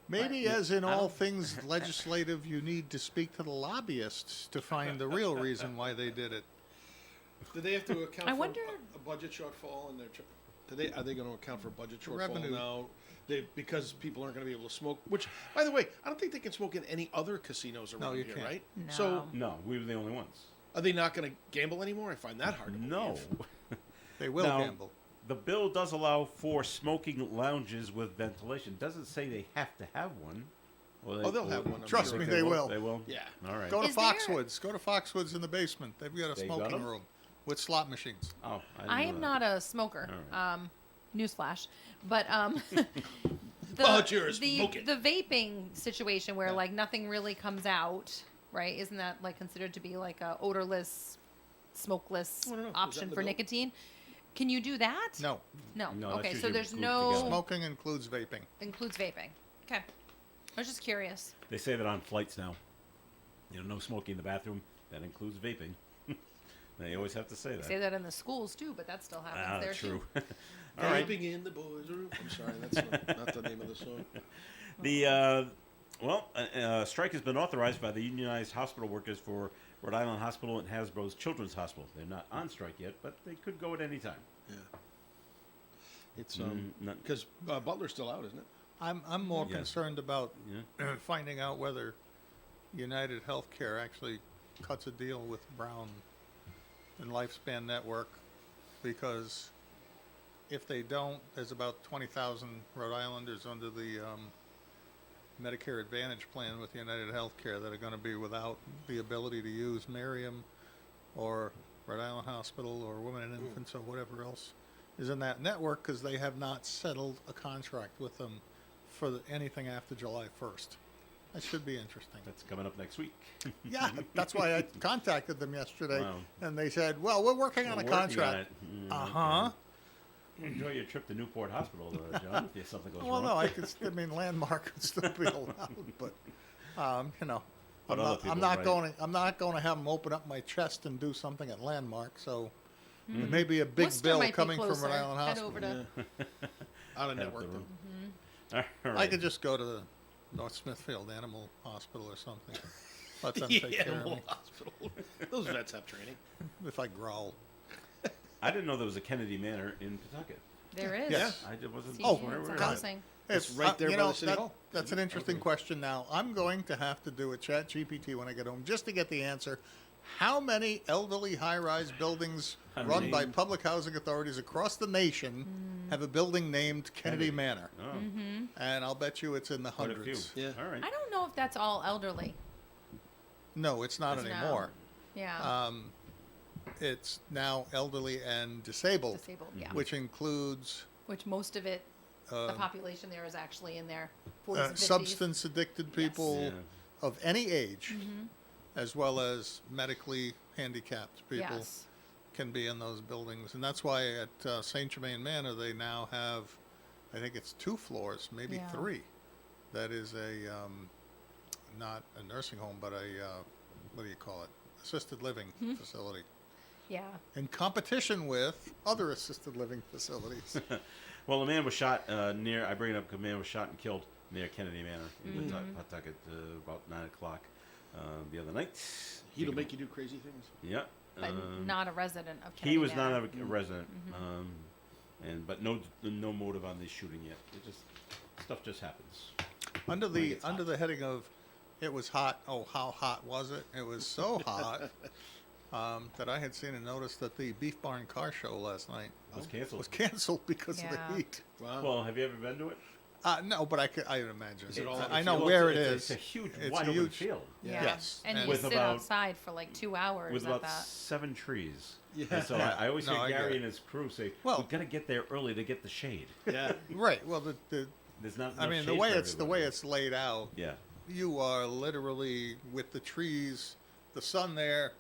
[SPEAKER 5] Maybe, as in all things legislative, you need to speak to the lobbyists to find the real reason why they did it.
[SPEAKER 4] Do they have to account
[SPEAKER 3] I
[SPEAKER 4] for
[SPEAKER 3] wonder-
[SPEAKER 4] a budget shortfall in their? Are they going to account for a budget shortfall
[SPEAKER 5] Revenue.
[SPEAKER 4] now? Because people aren't going to be able to smoke. Which, by the way, I don't think they can smoke in any other casinos around
[SPEAKER 5] you
[SPEAKER 4] here,
[SPEAKER 5] can't.
[SPEAKER 4] right?
[SPEAKER 3] No.
[SPEAKER 4] So,
[SPEAKER 2] No, we were the only ones.
[SPEAKER 4] are they not going to gamble anymore? I find that hard to believe.
[SPEAKER 2] No.
[SPEAKER 5] They will
[SPEAKER 2] Now,
[SPEAKER 5] gamble.
[SPEAKER 2] The bill does allow for smoking lounges with ventilation. Doesn't say they have to have one. Well,
[SPEAKER 4] Oh, they'll have one. I'm
[SPEAKER 5] Trust
[SPEAKER 4] sure.
[SPEAKER 5] me, they will.
[SPEAKER 2] They will?
[SPEAKER 4] Yeah.
[SPEAKER 2] All right.
[SPEAKER 5] Go to
[SPEAKER 3] Is there-
[SPEAKER 5] Foxwoods. Go to Foxwoods in the basement. They've got a
[SPEAKER 2] They got
[SPEAKER 5] smoking
[SPEAKER 2] 'em?
[SPEAKER 5] room with slot machines.
[SPEAKER 2] Oh,
[SPEAKER 3] I am
[SPEAKER 2] know
[SPEAKER 3] not
[SPEAKER 2] that.
[SPEAKER 3] a smoker.
[SPEAKER 2] All
[SPEAKER 3] Newsflash. But
[SPEAKER 4] Well, it's yours.
[SPEAKER 3] the
[SPEAKER 4] Smoke it.
[SPEAKER 3] the vaping situation where like nothing really comes out, right? Isn't that like considered to be like a odorless, smokeless
[SPEAKER 4] I don't know. Is that in
[SPEAKER 3] option
[SPEAKER 4] the
[SPEAKER 3] for
[SPEAKER 4] bill?
[SPEAKER 3] nicotine? Can you do that?
[SPEAKER 5] No,
[SPEAKER 3] No.
[SPEAKER 2] No, that's
[SPEAKER 3] Okay, so
[SPEAKER 2] usually
[SPEAKER 3] there's
[SPEAKER 2] grouped
[SPEAKER 3] no
[SPEAKER 2] together.
[SPEAKER 5] smoking includes vaping.
[SPEAKER 3] includes vaping. Okay. I was just curious.
[SPEAKER 2] They say that on flights now. No smoking in the bathroom. That includes vaping. They always have to say that.
[SPEAKER 3] Say that in the schools too, but that still happens there
[SPEAKER 2] true.
[SPEAKER 3] too.
[SPEAKER 2] All right.
[SPEAKER 4] Vaping in the boys' room. I'm sorry, that's not the name of the song.
[SPEAKER 2] The strike has been authorized by the unionized hospital workers for Rhode Island Hospital and Hasbro's Children's Hospital. They're not on strike yet, but they could go at any time.
[SPEAKER 4] Yeah. It's
[SPEAKER 2] not-
[SPEAKER 4] because Butler's still out, isn't it?
[SPEAKER 5] I'm more
[SPEAKER 2] Yeah.
[SPEAKER 5] concerned about
[SPEAKER 2] Yeah.
[SPEAKER 5] finding out whether United Healthcare actually cuts a deal with Brown and Lifespan Network, because if they don't, there's about 20,000 Rhode Islanders under the Medicare Advantage plan with United Healthcare that are going to be without the ability to use Merriam or Rhode Island Hospital or Women and Infants or whatever else is in that network, because they have not settled a contract with them for anything after July 1st. That should be interesting.
[SPEAKER 2] That's coming up next week.
[SPEAKER 5] Yeah, that's why I contacted them yesterday,
[SPEAKER 2] Wow.
[SPEAKER 5] and they said, "Well, we're working on a
[SPEAKER 2] We're working
[SPEAKER 5] contract."
[SPEAKER 2] on it.
[SPEAKER 5] Uh huh.
[SPEAKER 2] Enjoy your trip to Newport Hospital, John, if something goes
[SPEAKER 5] Well,
[SPEAKER 2] wrong.
[SPEAKER 5] no, I mean, Landmark would still be allowed, but
[SPEAKER 2] But other people,
[SPEAKER 5] I'm not
[SPEAKER 2] right.
[SPEAKER 5] going to have them open up my chest and do something at Landmark. So there may be a big
[SPEAKER 3] Worcester
[SPEAKER 5] bill
[SPEAKER 3] might be
[SPEAKER 5] coming from
[SPEAKER 3] closer.
[SPEAKER 5] Rhode Island
[SPEAKER 3] Head
[SPEAKER 5] Hospital.
[SPEAKER 3] over to
[SPEAKER 4] Out of
[SPEAKER 2] Head up
[SPEAKER 4] network.
[SPEAKER 2] the
[SPEAKER 4] then.
[SPEAKER 2] room. All
[SPEAKER 5] I
[SPEAKER 2] right.
[SPEAKER 5] could just go to the North Smithfield Animal Hospital or something. Let them take
[SPEAKER 4] Yeah,
[SPEAKER 5] care of
[SPEAKER 4] animal
[SPEAKER 5] me
[SPEAKER 4] hospital. Those vets have training.
[SPEAKER 5] if I growl.
[SPEAKER 2] I didn't know there was a Kennedy Manor in Pawtucket.
[SPEAKER 3] there is.
[SPEAKER 5] Yes.
[SPEAKER 2] I just wasn't
[SPEAKER 3] See,
[SPEAKER 5] Oh,
[SPEAKER 2] aware
[SPEAKER 3] it's
[SPEAKER 2] of it.
[SPEAKER 3] amazing.
[SPEAKER 4] It's right there
[SPEAKER 5] you
[SPEAKER 4] by
[SPEAKER 5] know,
[SPEAKER 4] the City Hall.
[SPEAKER 5] That's an interesting question now. I'm going to have to do a chat GPT when I get home just to get the answer. How many elderly high-rise buildings
[SPEAKER 2] How
[SPEAKER 5] run
[SPEAKER 2] many?
[SPEAKER 5] by public housing authorities across the nation have a building named Kennedy Manor?
[SPEAKER 2] Oh,
[SPEAKER 5] And I'll bet you it's in the
[SPEAKER 2] quite a few.
[SPEAKER 5] hundreds.
[SPEAKER 4] Yeah.
[SPEAKER 2] All right.
[SPEAKER 3] I don't know if that's all elderly.
[SPEAKER 5] No, it's not
[SPEAKER 3] No.
[SPEAKER 5] anymore.
[SPEAKER 3] Yeah.
[SPEAKER 5] It's now elderly and disabled,
[SPEAKER 3] Disabled, yeah.
[SPEAKER 5] which includes
[SPEAKER 3] Which most of it, the population there is actually in their 40s and 50s.
[SPEAKER 5] substance-addicted people
[SPEAKER 2] Yeah.
[SPEAKER 5] of any age, as well as medically handicapped people.
[SPEAKER 3] Yes.
[SPEAKER 5] Can be in those buildings, and that's why at St. Germain Manor they now have, I think it's 2 floors, maybe
[SPEAKER 3] Yeah.
[SPEAKER 5] 3. That is a not a nursing home, but a what do you call it? Assisted living facility,
[SPEAKER 3] Yeah.
[SPEAKER 5] in competition with other assisted living facilities.
[SPEAKER 2] Well, a man was shot near. I bring it up because a man was shot and killed near Kennedy Manor in Pawtucket about 9 o'clock the other night.
[SPEAKER 4] He'll make you do crazy things.
[SPEAKER 2] Yeah.
[SPEAKER 3] But not a resident of Kennedy
[SPEAKER 2] He was
[SPEAKER 3] Manor.
[SPEAKER 2] not a resident, but no motive on this shooting yet. It just stuff just happens.
[SPEAKER 5] under
[SPEAKER 2] When it gets
[SPEAKER 5] the
[SPEAKER 2] hot.
[SPEAKER 5] heading of it was hot. Oh, how hot was it? It was so hot that I had seen a notice that the Beef Barn Car Show last night
[SPEAKER 2] Was canceled.
[SPEAKER 5] was canceled because of
[SPEAKER 3] Yeah.
[SPEAKER 5] the heat.
[SPEAKER 4] Wow.
[SPEAKER 2] Well, have you ever been to it?
[SPEAKER 5] No, but I would imagine.
[SPEAKER 4] Is it all
[SPEAKER 5] I
[SPEAKER 4] on
[SPEAKER 5] know
[SPEAKER 4] the field?
[SPEAKER 5] where it
[SPEAKER 2] It's
[SPEAKER 5] is.
[SPEAKER 2] a huge,
[SPEAKER 5] It's
[SPEAKER 2] wide
[SPEAKER 5] a
[SPEAKER 2] open
[SPEAKER 5] huge
[SPEAKER 2] field
[SPEAKER 3] Yeah.
[SPEAKER 5] Yes.
[SPEAKER 3] And
[SPEAKER 5] And
[SPEAKER 3] you
[SPEAKER 2] with
[SPEAKER 3] sit
[SPEAKER 2] about-
[SPEAKER 3] outside for like 2 hours
[SPEAKER 2] with
[SPEAKER 3] at
[SPEAKER 2] about
[SPEAKER 3] that.
[SPEAKER 2] 7 trees.
[SPEAKER 4] Yeah.
[SPEAKER 2] And so I always
[SPEAKER 5] No,
[SPEAKER 2] hear
[SPEAKER 5] I get
[SPEAKER 2] Gary
[SPEAKER 5] it.
[SPEAKER 2] and his crew say,
[SPEAKER 5] Well-
[SPEAKER 2] "We've got to get there early to get the shade."
[SPEAKER 4] Yeah.
[SPEAKER 5] Right. Well,
[SPEAKER 2] There's not.
[SPEAKER 5] I
[SPEAKER 2] enough
[SPEAKER 5] mean,
[SPEAKER 2] shade
[SPEAKER 5] the way
[SPEAKER 2] for
[SPEAKER 5] it's
[SPEAKER 2] everybody.
[SPEAKER 5] laid out,
[SPEAKER 2] Yeah.
[SPEAKER 5] you are literally with the trees, the sun there,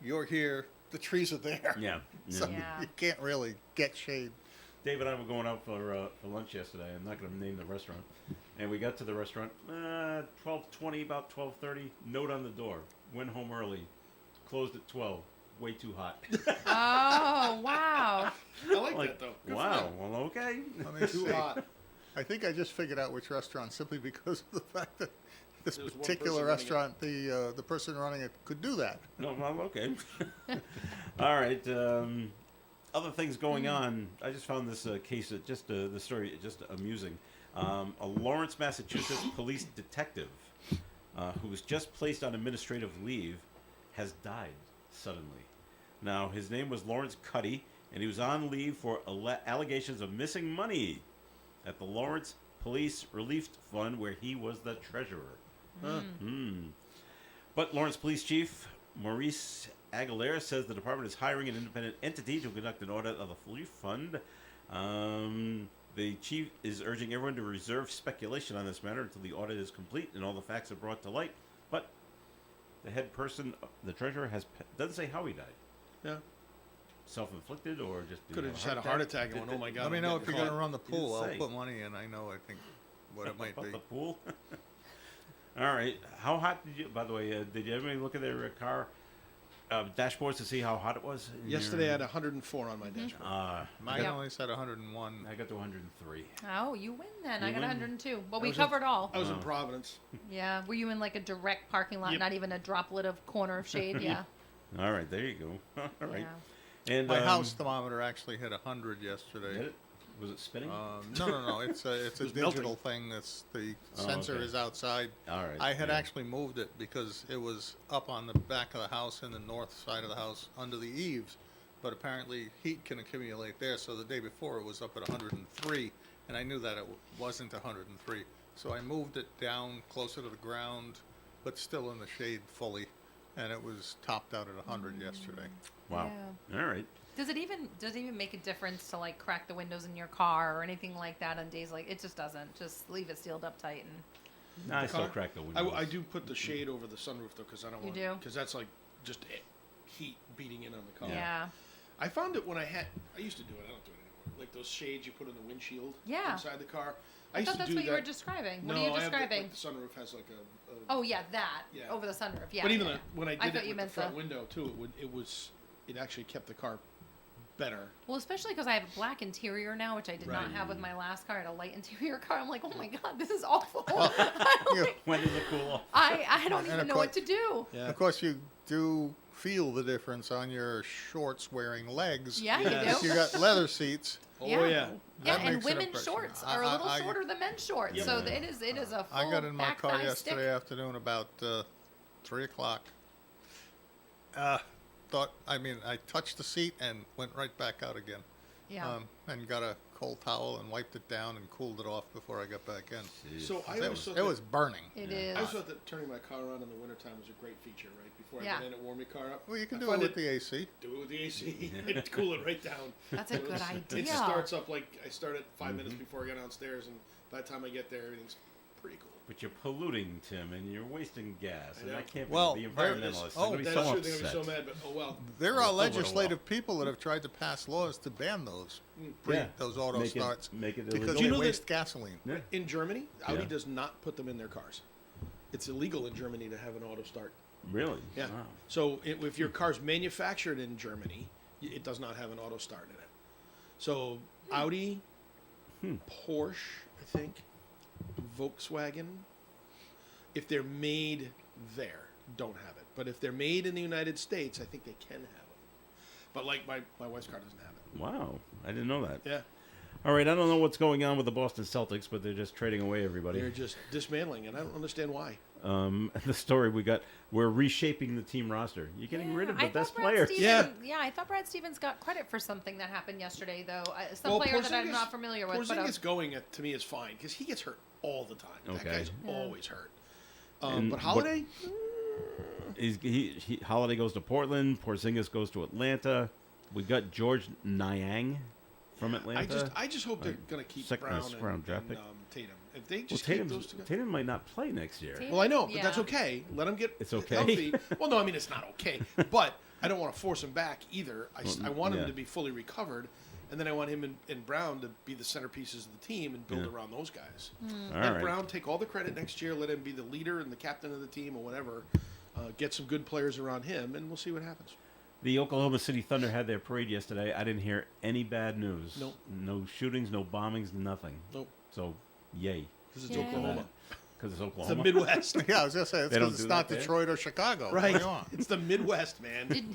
[SPEAKER 5] you're here, the trees are there.
[SPEAKER 2] Yeah.
[SPEAKER 5] So
[SPEAKER 3] Yeah.
[SPEAKER 5] you can't really get shade.
[SPEAKER 2] David and I were going out for lunch yesterday. I'm not going to name the restaurant. And we got to the restaurant, 12:20, about 12:30. Note on the door: went home early, closed at 12. Way too hot.
[SPEAKER 3] Oh, wow.
[SPEAKER 4] I like that though. Good for
[SPEAKER 2] Wow.
[SPEAKER 4] them.
[SPEAKER 2] Well, okay.
[SPEAKER 5] Let me
[SPEAKER 4] Too
[SPEAKER 5] see.
[SPEAKER 4] hot.
[SPEAKER 5] I think I just figured out which restaurant simply because of the fact that this
[SPEAKER 4] There was one
[SPEAKER 5] particular
[SPEAKER 4] person running
[SPEAKER 5] restaurant, the person running it could do that.
[SPEAKER 2] No, well, okay. All right. Other things going on. I just found this case, the story, just amusing. A Lawrence, Massachusetts police detective who was just placed on administrative leave has died suddenly. Now, his name was Lawrence Cuddy, and he was on leave for allegations of missing money at the Lawrence Police Relief Fund, where he was the treasurer. But Lawrence Police Chief Maurice Aguilera says the department is hiring an independent entity to conduct an audit of the relief fund. The chief is urging everyone to reserve speculation on this matter until the audit is complete and all the facts are brought to light. But the head person, the treasurer, doesn't say how he died.
[SPEAKER 4] Yeah.
[SPEAKER 2] Self-inflicted or just
[SPEAKER 4] Could have just had a heart attack and went, oh my God.
[SPEAKER 5] Let me
[SPEAKER 4] I'm
[SPEAKER 5] know
[SPEAKER 4] getting
[SPEAKER 5] if you're going to
[SPEAKER 4] caught.
[SPEAKER 5] run the pool. I'll
[SPEAKER 2] say.
[SPEAKER 5] put money in. I know, I think, what it might be.
[SPEAKER 2] The pool. All right. How hot did you? By the way, did you ever look at their car dashboards to see how hot it was?
[SPEAKER 4] Yesterday I had 104 on my dashboard.
[SPEAKER 5] Mine
[SPEAKER 3] Yep.
[SPEAKER 5] only said 101.
[SPEAKER 2] I got to 103.
[SPEAKER 3] Oh, you win then. I
[SPEAKER 2] You
[SPEAKER 3] got
[SPEAKER 2] win.
[SPEAKER 3] 102. Well,
[SPEAKER 4] I
[SPEAKER 3] we
[SPEAKER 4] was in-
[SPEAKER 3] covered all.
[SPEAKER 4] I was in Providence.
[SPEAKER 3] Yeah. Were you in like a direct parking lot,
[SPEAKER 4] Yep.
[SPEAKER 3] not even a droplet of corner of shade? Yeah.
[SPEAKER 2] All right. There you go. All right.
[SPEAKER 3] Yeah.
[SPEAKER 2] And
[SPEAKER 5] My house thermometer actually hit 100
[SPEAKER 2] Did
[SPEAKER 5] yesterday.
[SPEAKER 2] it? Was it spinning?
[SPEAKER 5] No. It's a
[SPEAKER 4] was
[SPEAKER 5] digital
[SPEAKER 4] melting.
[SPEAKER 5] thing. That's the sensor
[SPEAKER 2] okay.
[SPEAKER 5] is outside.
[SPEAKER 2] All right.
[SPEAKER 5] I had
[SPEAKER 2] yeah.
[SPEAKER 5] actually moved it because it was up on the back of the house in the north side of the house under the eaves, but apparently heat can accumulate there. So the day before it was up at 103, and I knew that it wasn't 103. So I moved it down closer to the ground, but still in the shade fully, and it was topped out at 100 yesterday.
[SPEAKER 2] Wow. All right.
[SPEAKER 3] Does it even make a difference to like crack the windows in your car or anything like that on days like it just doesn't? Just leave it sealed up tight and
[SPEAKER 2] I still
[SPEAKER 4] car?
[SPEAKER 2] crack the windows.
[SPEAKER 4] I do put the shade over the sunroof though, because I don't
[SPEAKER 3] You
[SPEAKER 4] want.
[SPEAKER 3] do?
[SPEAKER 4] Because that's like just heat beating in on the car.
[SPEAKER 3] yeah.
[SPEAKER 4] I found it when I used to do it. I don't do it anymore. Like those shades you put in the windshield
[SPEAKER 3] Yeah.
[SPEAKER 4] inside the car.
[SPEAKER 3] I
[SPEAKER 4] used
[SPEAKER 3] thought
[SPEAKER 4] to
[SPEAKER 3] that's
[SPEAKER 4] do
[SPEAKER 3] what you
[SPEAKER 4] that.
[SPEAKER 3] were describing.
[SPEAKER 4] No,
[SPEAKER 3] What are you
[SPEAKER 4] I have
[SPEAKER 3] describing?
[SPEAKER 4] the sunroof has like a
[SPEAKER 3] Oh yeah, that
[SPEAKER 4] Yeah.
[SPEAKER 3] over the sunroof. Yeah.
[SPEAKER 4] but even
[SPEAKER 3] yeah.
[SPEAKER 4] when I
[SPEAKER 3] I
[SPEAKER 4] did
[SPEAKER 3] thought
[SPEAKER 4] it
[SPEAKER 3] you
[SPEAKER 4] with the
[SPEAKER 3] meant
[SPEAKER 4] front
[SPEAKER 3] the-
[SPEAKER 4] window too, it actually kept the car better.
[SPEAKER 3] Well, especially because I have a black interior now, which I did not
[SPEAKER 4] Right.
[SPEAKER 3] have with my last car. I had a light interior car. I'm like, oh my god, this is awful.
[SPEAKER 5] Yeah.
[SPEAKER 2] When does it cool off?
[SPEAKER 3] I don't
[SPEAKER 5] And
[SPEAKER 3] even
[SPEAKER 5] of
[SPEAKER 3] know
[SPEAKER 5] course-
[SPEAKER 3] what to do.
[SPEAKER 4] Yeah.
[SPEAKER 5] Of course, you do feel the difference on your shorts wearing legs.
[SPEAKER 3] Yeah,
[SPEAKER 4] Yes.
[SPEAKER 3] you
[SPEAKER 5] If
[SPEAKER 3] do.
[SPEAKER 5] you got leather seats.
[SPEAKER 4] Oh
[SPEAKER 3] Yeah.
[SPEAKER 4] yeah.
[SPEAKER 3] Yeah,
[SPEAKER 5] That
[SPEAKER 3] and
[SPEAKER 5] makes it a
[SPEAKER 3] women's
[SPEAKER 5] pressure.
[SPEAKER 3] shorts are a little shorter than men's shorts, so
[SPEAKER 2] Yeah.
[SPEAKER 3] it is a full
[SPEAKER 5] I got in my
[SPEAKER 3] back
[SPEAKER 5] car
[SPEAKER 3] thigh
[SPEAKER 5] yesterday
[SPEAKER 3] stick.
[SPEAKER 5] afternoon about 3 o'clock. I touched the seat and went right back out again.
[SPEAKER 3] Yeah.
[SPEAKER 5] And got a cold towel and wiped it down and cooled it off before I got back in.
[SPEAKER 4] So I
[SPEAKER 5] It
[SPEAKER 4] always
[SPEAKER 5] was,
[SPEAKER 4] thought
[SPEAKER 5] it
[SPEAKER 4] that-
[SPEAKER 5] was burning.
[SPEAKER 3] It
[SPEAKER 4] I
[SPEAKER 3] is.
[SPEAKER 4] always thought that turning my car on in the wintertime was a great feature, right? Before
[SPEAKER 3] Yeah.
[SPEAKER 4] I get in it, warm your car up.
[SPEAKER 5] Well, you can
[SPEAKER 4] I
[SPEAKER 5] do it
[SPEAKER 4] find
[SPEAKER 5] with the AC.
[SPEAKER 4] Do it with the AC. It'd cool it right down.
[SPEAKER 3] That's a good idea.
[SPEAKER 4] It starts up like I start at 5 minutes before I get downstairs, and by the time I get there, everything's pretty cool.
[SPEAKER 2] But you're polluting, Tim, and you're wasting gas,
[SPEAKER 4] I
[SPEAKER 2] and
[SPEAKER 4] know.
[SPEAKER 2] I can't
[SPEAKER 5] Well,
[SPEAKER 2] be the
[SPEAKER 5] there
[SPEAKER 2] environmentalist.
[SPEAKER 5] is-
[SPEAKER 2] I'm
[SPEAKER 5] oh,
[SPEAKER 2] gonna be
[SPEAKER 4] That's
[SPEAKER 2] so
[SPEAKER 4] true. They're gonna be so
[SPEAKER 2] upset.
[SPEAKER 4] mad, but oh well.
[SPEAKER 5] There
[SPEAKER 2] Over
[SPEAKER 5] are
[SPEAKER 2] a
[SPEAKER 5] legislative people that have tried to pass laws to ban those
[SPEAKER 2] Yeah.
[SPEAKER 5] those auto
[SPEAKER 2] Make it-
[SPEAKER 5] starts
[SPEAKER 2] make it
[SPEAKER 5] because
[SPEAKER 2] illegal.
[SPEAKER 4] Do you
[SPEAKER 5] they
[SPEAKER 4] know
[SPEAKER 5] waste gasoline.
[SPEAKER 2] Yeah.
[SPEAKER 4] In Germany, Audi
[SPEAKER 2] Yeah.
[SPEAKER 4] does not put them in their cars. It's illegal in Germany to have an auto start.
[SPEAKER 2] Really?
[SPEAKER 4] Yeah.
[SPEAKER 2] Wow.
[SPEAKER 4] So if your car's manufactured in Germany, it does not have an auto start in it. So Audi, Porsche, I think, Volkswagen, if they're made there, don't have it. But if they're made in the United States, I think they can have it. But like my wife's car doesn't have it.
[SPEAKER 2] Wow. I didn't know that.
[SPEAKER 4] Yeah.
[SPEAKER 2] All right. I don't know what's going on with the Boston Celtics, but they're just trading away everybody.
[SPEAKER 4] They're just dismantling, and I don't understand why.
[SPEAKER 2] The story we got, we're reshaping the team roster. You're getting rid of the
[SPEAKER 3] I
[SPEAKER 2] best
[SPEAKER 3] thought Brad
[SPEAKER 2] players.
[SPEAKER 3] Stevens, yeah, I thought Brad Stevens got credit for something that happened yesterday, though. Some player that I'm not familiar with. But
[SPEAKER 4] Porzingis going to me is fine because he gets hurt all the time. That
[SPEAKER 2] Okay.
[SPEAKER 4] guy's always hurt.
[SPEAKER 2] And
[SPEAKER 4] But Holiday,
[SPEAKER 2] Holiday goes to Portland. Porzingis goes to Atlanta. We got George Niang from Atlanta.
[SPEAKER 4] I just hope they're going to keep
[SPEAKER 2] second
[SPEAKER 4] Brown
[SPEAKER 2] round
[SPEAKER 4] and
[SPEAKER 2] draft pick.
[SPEAKER 4] Tatum. If they just keep those together.
[SPEAKER 2] Tatum might not play next year.
[SPEAKER 3] Tatum-
[SPEAKER 4] Well, I know, but
[SPEAKER 3] Yeah.
[SPEAKER 4] that's okay. Let him get
[SPEAKER 2] It's okay?
[SPEAKER 4] healthy. Well, no, I mean it's not okay, but I don't want to force him back either. I want him
[SPEAKER 2] yeah.
[SPEAKER 4] to be fully recovered, and then I want him and Brown to be the centerpieces of the team and build around those guys.
[SPEAKER 2] All
[SPEAKER 4] Let
[SPEAKER 2] right.
[SPEAKER 4] Brown take all the credit next year. Let him be the leader and the captain of the team or whatever. Get some good players around him, and we'll see what happens.
[SPEAKER 2] The Oklahoma City Thunder had their parade yesterday. I didn't hear any bad news.
[SPEAKER 4] Nope.
[SPEAKER 2] No shootings, no bombings, nothing.
[SPEAKER 4] Nope.
[SPEAKER 2] So, yay.
[SPEAKER 4] Because it's
[SPEAKER 3] Yeah.
[SPEAKER 4] Oklahoma.
[SPEAKER 2] Because it's
[SPEAKER 4] It's
[SPEAKER 2] Oklahoma.
[SPEAKER 4] the Midwest.
[SPEAKER 5] Yeah, I was gonna say it's
[SPEAKER 2] They don't
[SPEAKER 5] because it's
[SPEAKER 2] do
[SPEAKER 5] not
[SPEAKER 2] that there?
[SPEAKER 5] Detroit or Chicago.
[SPEAKER 4] Right.
[SPEAKER 5] What do you want?
[SPEAKER 4] It's the Midwest, man.
[SPEAKER 3] Never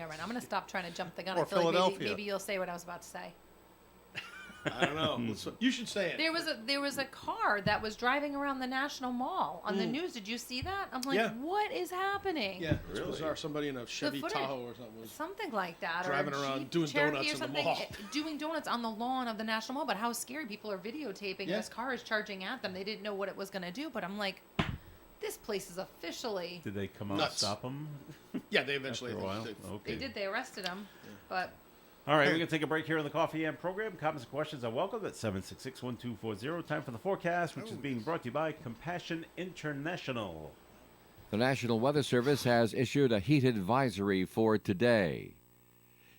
[SPEAKER 3] mind. I'm going to stop trying to jump the gun.
[SPEAKER 5] Or
[SPEAKER 3] I feel like
[SPEAKER 5] Philadelphia.
[SPEAKER 3] maybe you'll say what I was about to say.
[SPEAKER 4] I don't know. You should say it.
[SPEAKER 3] There was a car that was driving around the National Mall on the news. Did you see that? I'm like,
[SPEAKER 4] Yeah.
[SPEAKER 3] what is happening?
[SPEAKER 4] Yeah, it's
[SPEAKER 2] Really?
[SPEAKER 4] bizarre. Somebody in a Chevy
[SPEAKER 3] footage-
[SPEAKER 4] Tahoe or something was
[SPEAKER 3] Something like that.
[SPEAKER 4] Driving
[SPEAKER 3] or a
[SPEAKER 4] around
[SPEAKER 3] Jeep
[SPEAKER 4] doing
[SPEAKER 3] Cherokee
[SPEAKER 4] donuts
[SPEAKER 3] or
[SPEAKER 4] in the
[SPEAKER 3] something,
[SPEAKER 4] mall.
[SPEAKER 3] doing donuts on the lawn of the National Mall. But how scary! People are videotaping.
[SPEAKER 4] Yeah.
[SPEAKER 3] This car is charging at them. They didn't know what it was going to do. But I'm like, this place is officially.
[SPEAKER 2] Did they come out
[SPEAKER 4] Nuts.
[SPEAKER 2] and stop them?
[SPEAKER 4] Yeah, they eventually.
[SPEAKER 2] After a while?
[SPEAKER 4] they-
[SPEAKER 2] Okay.
[SPEAKER 3] They did. They arrested him. But
[SPEAKER 2] All right, we're going to take a break here on the Coffee and program. Comments and questions are welcome at 766-1240. Time for the forecast, which is being brought to you by Compassion International.
[SPEAKER 1] The National Weather Service has issued a heat advisory for today.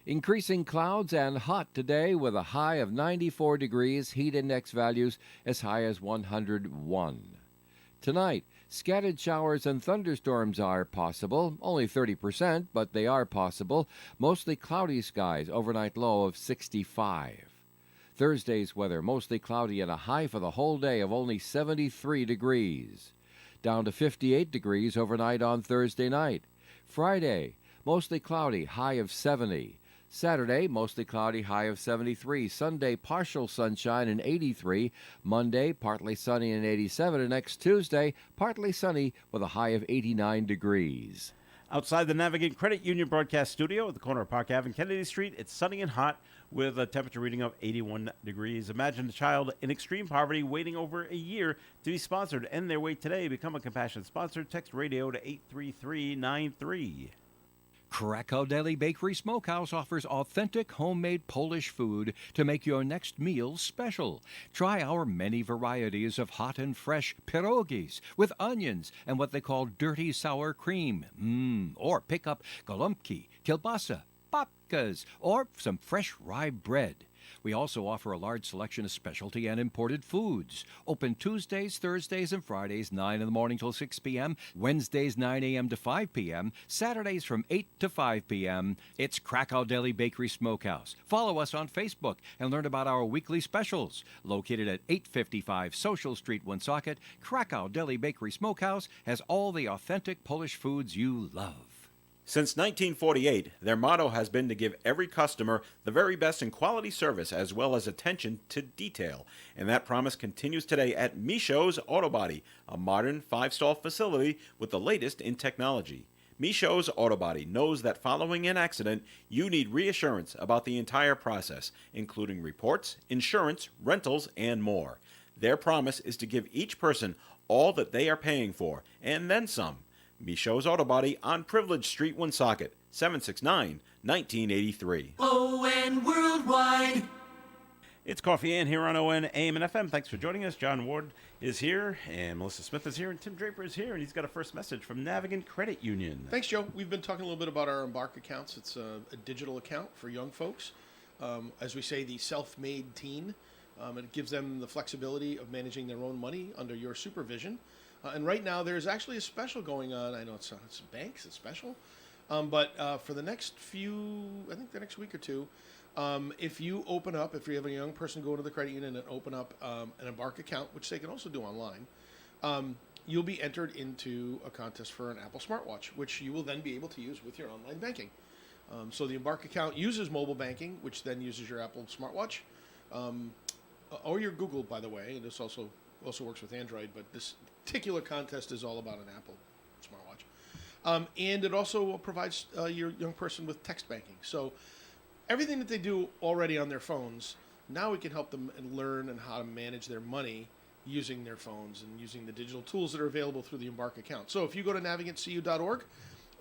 [SPEAKER 1] Increasing clouds and hot today with a high of 94 degrees, heat index values as high as 101. Tonight, scattered showers and thunderstorms are possible, only 30%, but they are possible. Mostly cloudy skies, overnight low of 65. Thursday's weather, mostly cloudy and a high for the whole day of only 73 degrees. Down to 58 degrees overnight on Thursday night. Friday, mostly cloudy, high of 70. Saturday, mostly cloudy, high of 73. Sunday, partial sunshine and 83. Monday, partly sunny and 87. And next Tuesday, partly sunny with a high of 89 degrees.
[SPEAKER 2] Outside the Navigant Credit Union broadcast studio at the corner of Park Ave and Kennedy Street, it's sunny and hot with a temperature reading of 81 degrees. Imagine a child in extreme poverty waiting over a year to be sponsored. End their wait today. Become a Compassion sponsor. Text radio to 83393.
[SPEAKER 1] Krakow Deli Bakery Smokehouse offers authentic homemade Polish food to make your next meal special. Try our many varieties of hot and fresh pierogies with onions and what they call dirty sour cream. Or pick up golubki, kielbasa, babkas, or some fresh rye bread. We also offer a large selection of specialty and imported foods. Open Tuesdays, Thursdays, and Fridays, 9 in the morning till 6 p.m., Wednesdays, 9 a.m. to 5 p.m., Saturdays from 8 to 5 p.m. It's Krakow Deli Bakery Smokehouse. Follow us on Facebook and learn about our weekly specials. Located at 855 Social Street, Woonsocket, Krakow Deli Bakery Smokehouse has all the authentic Polish foods you love.
[SPEAKER 2] Since 1948, their motto has been to give every customer the very best in quality service as well as attention to detail. And that promise continues today at Micho's Auto Body, a modern 5-stall facility with the latest in technology. Micho's Auto Body knows that following an accident, you need reassurance about the entire process, including reports, insurance, rentals, and more. Their promise is to give each person all that they are paying for, and then some. Micho's Auto Body on Privilege Street, Woonsocket, 769-1983.
[SPEAKER 9] ON Worldwide.
[SPEAKER 2] It's Coffee and here on ON AM and FM. Thanks for joining us. John Ward is here, and Melissa Smith is here, and Tim Draper is here, and he's got a first message from Navigant Credit Union.
[SPEAKER 4] Thanks, Joe. We've been talking a little bit about our Embark accounts. It's a digital account for young folks. As we say, the self-made teen. It gives them the flexibility of managing their own money under your supervision. And right now, there's actually a special going on. I know it's banks, it's special. But for the next the next week or two, if you have a young person go to the credit union and open up an Embark account, which they can also do online, you'll be entered into a contest for an Apple smartwatch, which you will then be able to use with your online banking. So the Embark account uses mobile banking, which then uses your Apple smartwatch, or your Google, by the way. And this also works with Android, but this particular contest is all about an Apple smartwatch. And it also provides your young person with text banking. So everything that they do already on their phones, now we can help them and learn and how to manage their money using their phones and using the digital tools that are available through the Embark account. So if you go to navigantcu.org,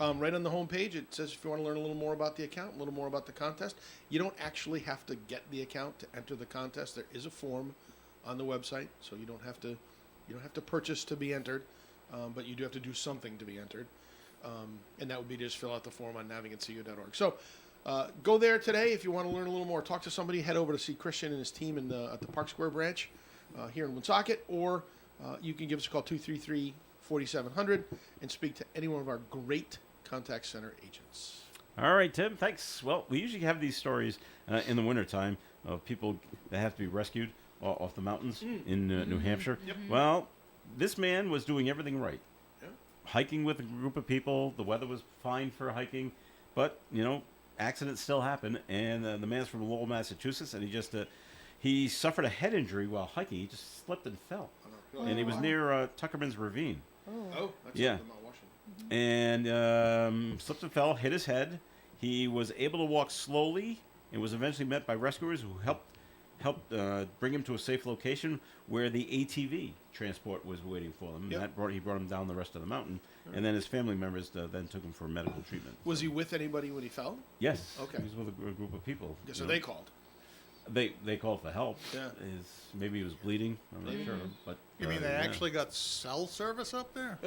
[SPEAKER 4] Right on the homepage, it says if you want to learn a little more about the account, a little more about the contest. You don't actually have to get the account to enter the contest. There is a form on the website, so you don't have to purchase to be entered, but you do have to do something to be entered, and that would be to just fill out the form on navigantcu.org. So go there today if you want to learn a little more. Talk to somebody. Head over to see Christian and his team at the Park Square branch here in Woonsocket, or you can give us a call 233-4700 and speak to any one of our great contact center agents.
[SPEAKER 2] All right, Tim, thanks. Well, we usually have these stories in the wintertime of people that have to be rescued off the mountains in New Hampshire.
[SPEAKER 4] Yep.
[SPEAKER 2] Well, this man was doing everything right.
[SPEAKER 4] Yeah.
[SPEAKER 2] Hiking with a group of people. The weather was fine for hiking, but, accidents still happen. And the man's from Lowell, Massachusetts, and he suffered a head injury while hiking. He just slipped and fell. And he was near Tuckerman's Ravine.
[SPEAKER 4] Oh, that's
[SPEAKER 2] Yeah.
[SPEAKER 4] up in Mount Washington.
[SPEAKER 2] And slipped and fell, hit his head. He was able to walk slowly and was eventually met by rescuers who helped bring him to a safe location where the ATV transport was waiting for them.
[SPEAKER 4] Yep.
[SPEAKER 2] And he brought him down the rest of the mountain. And then his family members then took him for medical treatment.
[SPEAKER 4] Was he with anybody when he fell?
[SPEAKER 2] Yes.
[SPEAKER 4] Okay.
[SPEAKER 2] He was with a group of people.
[SPEAKER 4] Yeah, so
[SPEAKER 2] you know.
[SPEAKER 4] they called.
[SPEAKER 2] They called for help.
[SPEAKER 4] Yeah.
[SPEAKER 2] Maybe he was bleeding. I'm not sure. But
[SPEAKER 5] You mean they
[SPEAKER 2] yeah.
[SPEAKER 5] actually got cell service up there?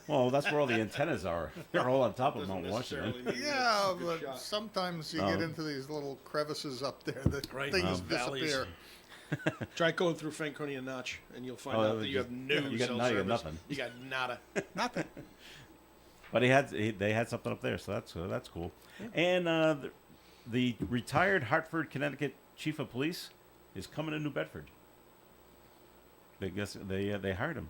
[SPEAKER 2] Well, that's where all the antennas are. They're all on top of
[SPEAKER 4] Doesn't
[SPEAKER 2] Mount Washington.
[SPEAKER 4] necessarily mean
[SPEAKER 5] Yeah,
[SPEAKER 4] it's a good
[SPEAKER 5] but
[SPEAKER 4] shot.
[SPEAKER 5] sometimes you get into these little crevices up there that
[SPEAKER 4] Right.
[SPEAKER 5] things
[SPEAKER 4] Valleys.
[SPEAKER 5] disappear.
[SPEAKER 4] Try going through Franconia Notch, and you'll find
[SPEAKER 2] Oh,
[SPEAKER 4] out that you have no
[SPEAKER 2] you got
[SPEAKER 4] cell
[SPEAKER 2] now you got
[SPEAKER 4] service.
[SPEAKER 2] nothing.
[SPEAKER 4] You got nada.
[SPEAKER 5] Nothing.
[SPEAKER 2] But they had something up there, so that's cool. And the retired Hartford, Connecticut chief of police is coming to New Bedford. They hired him.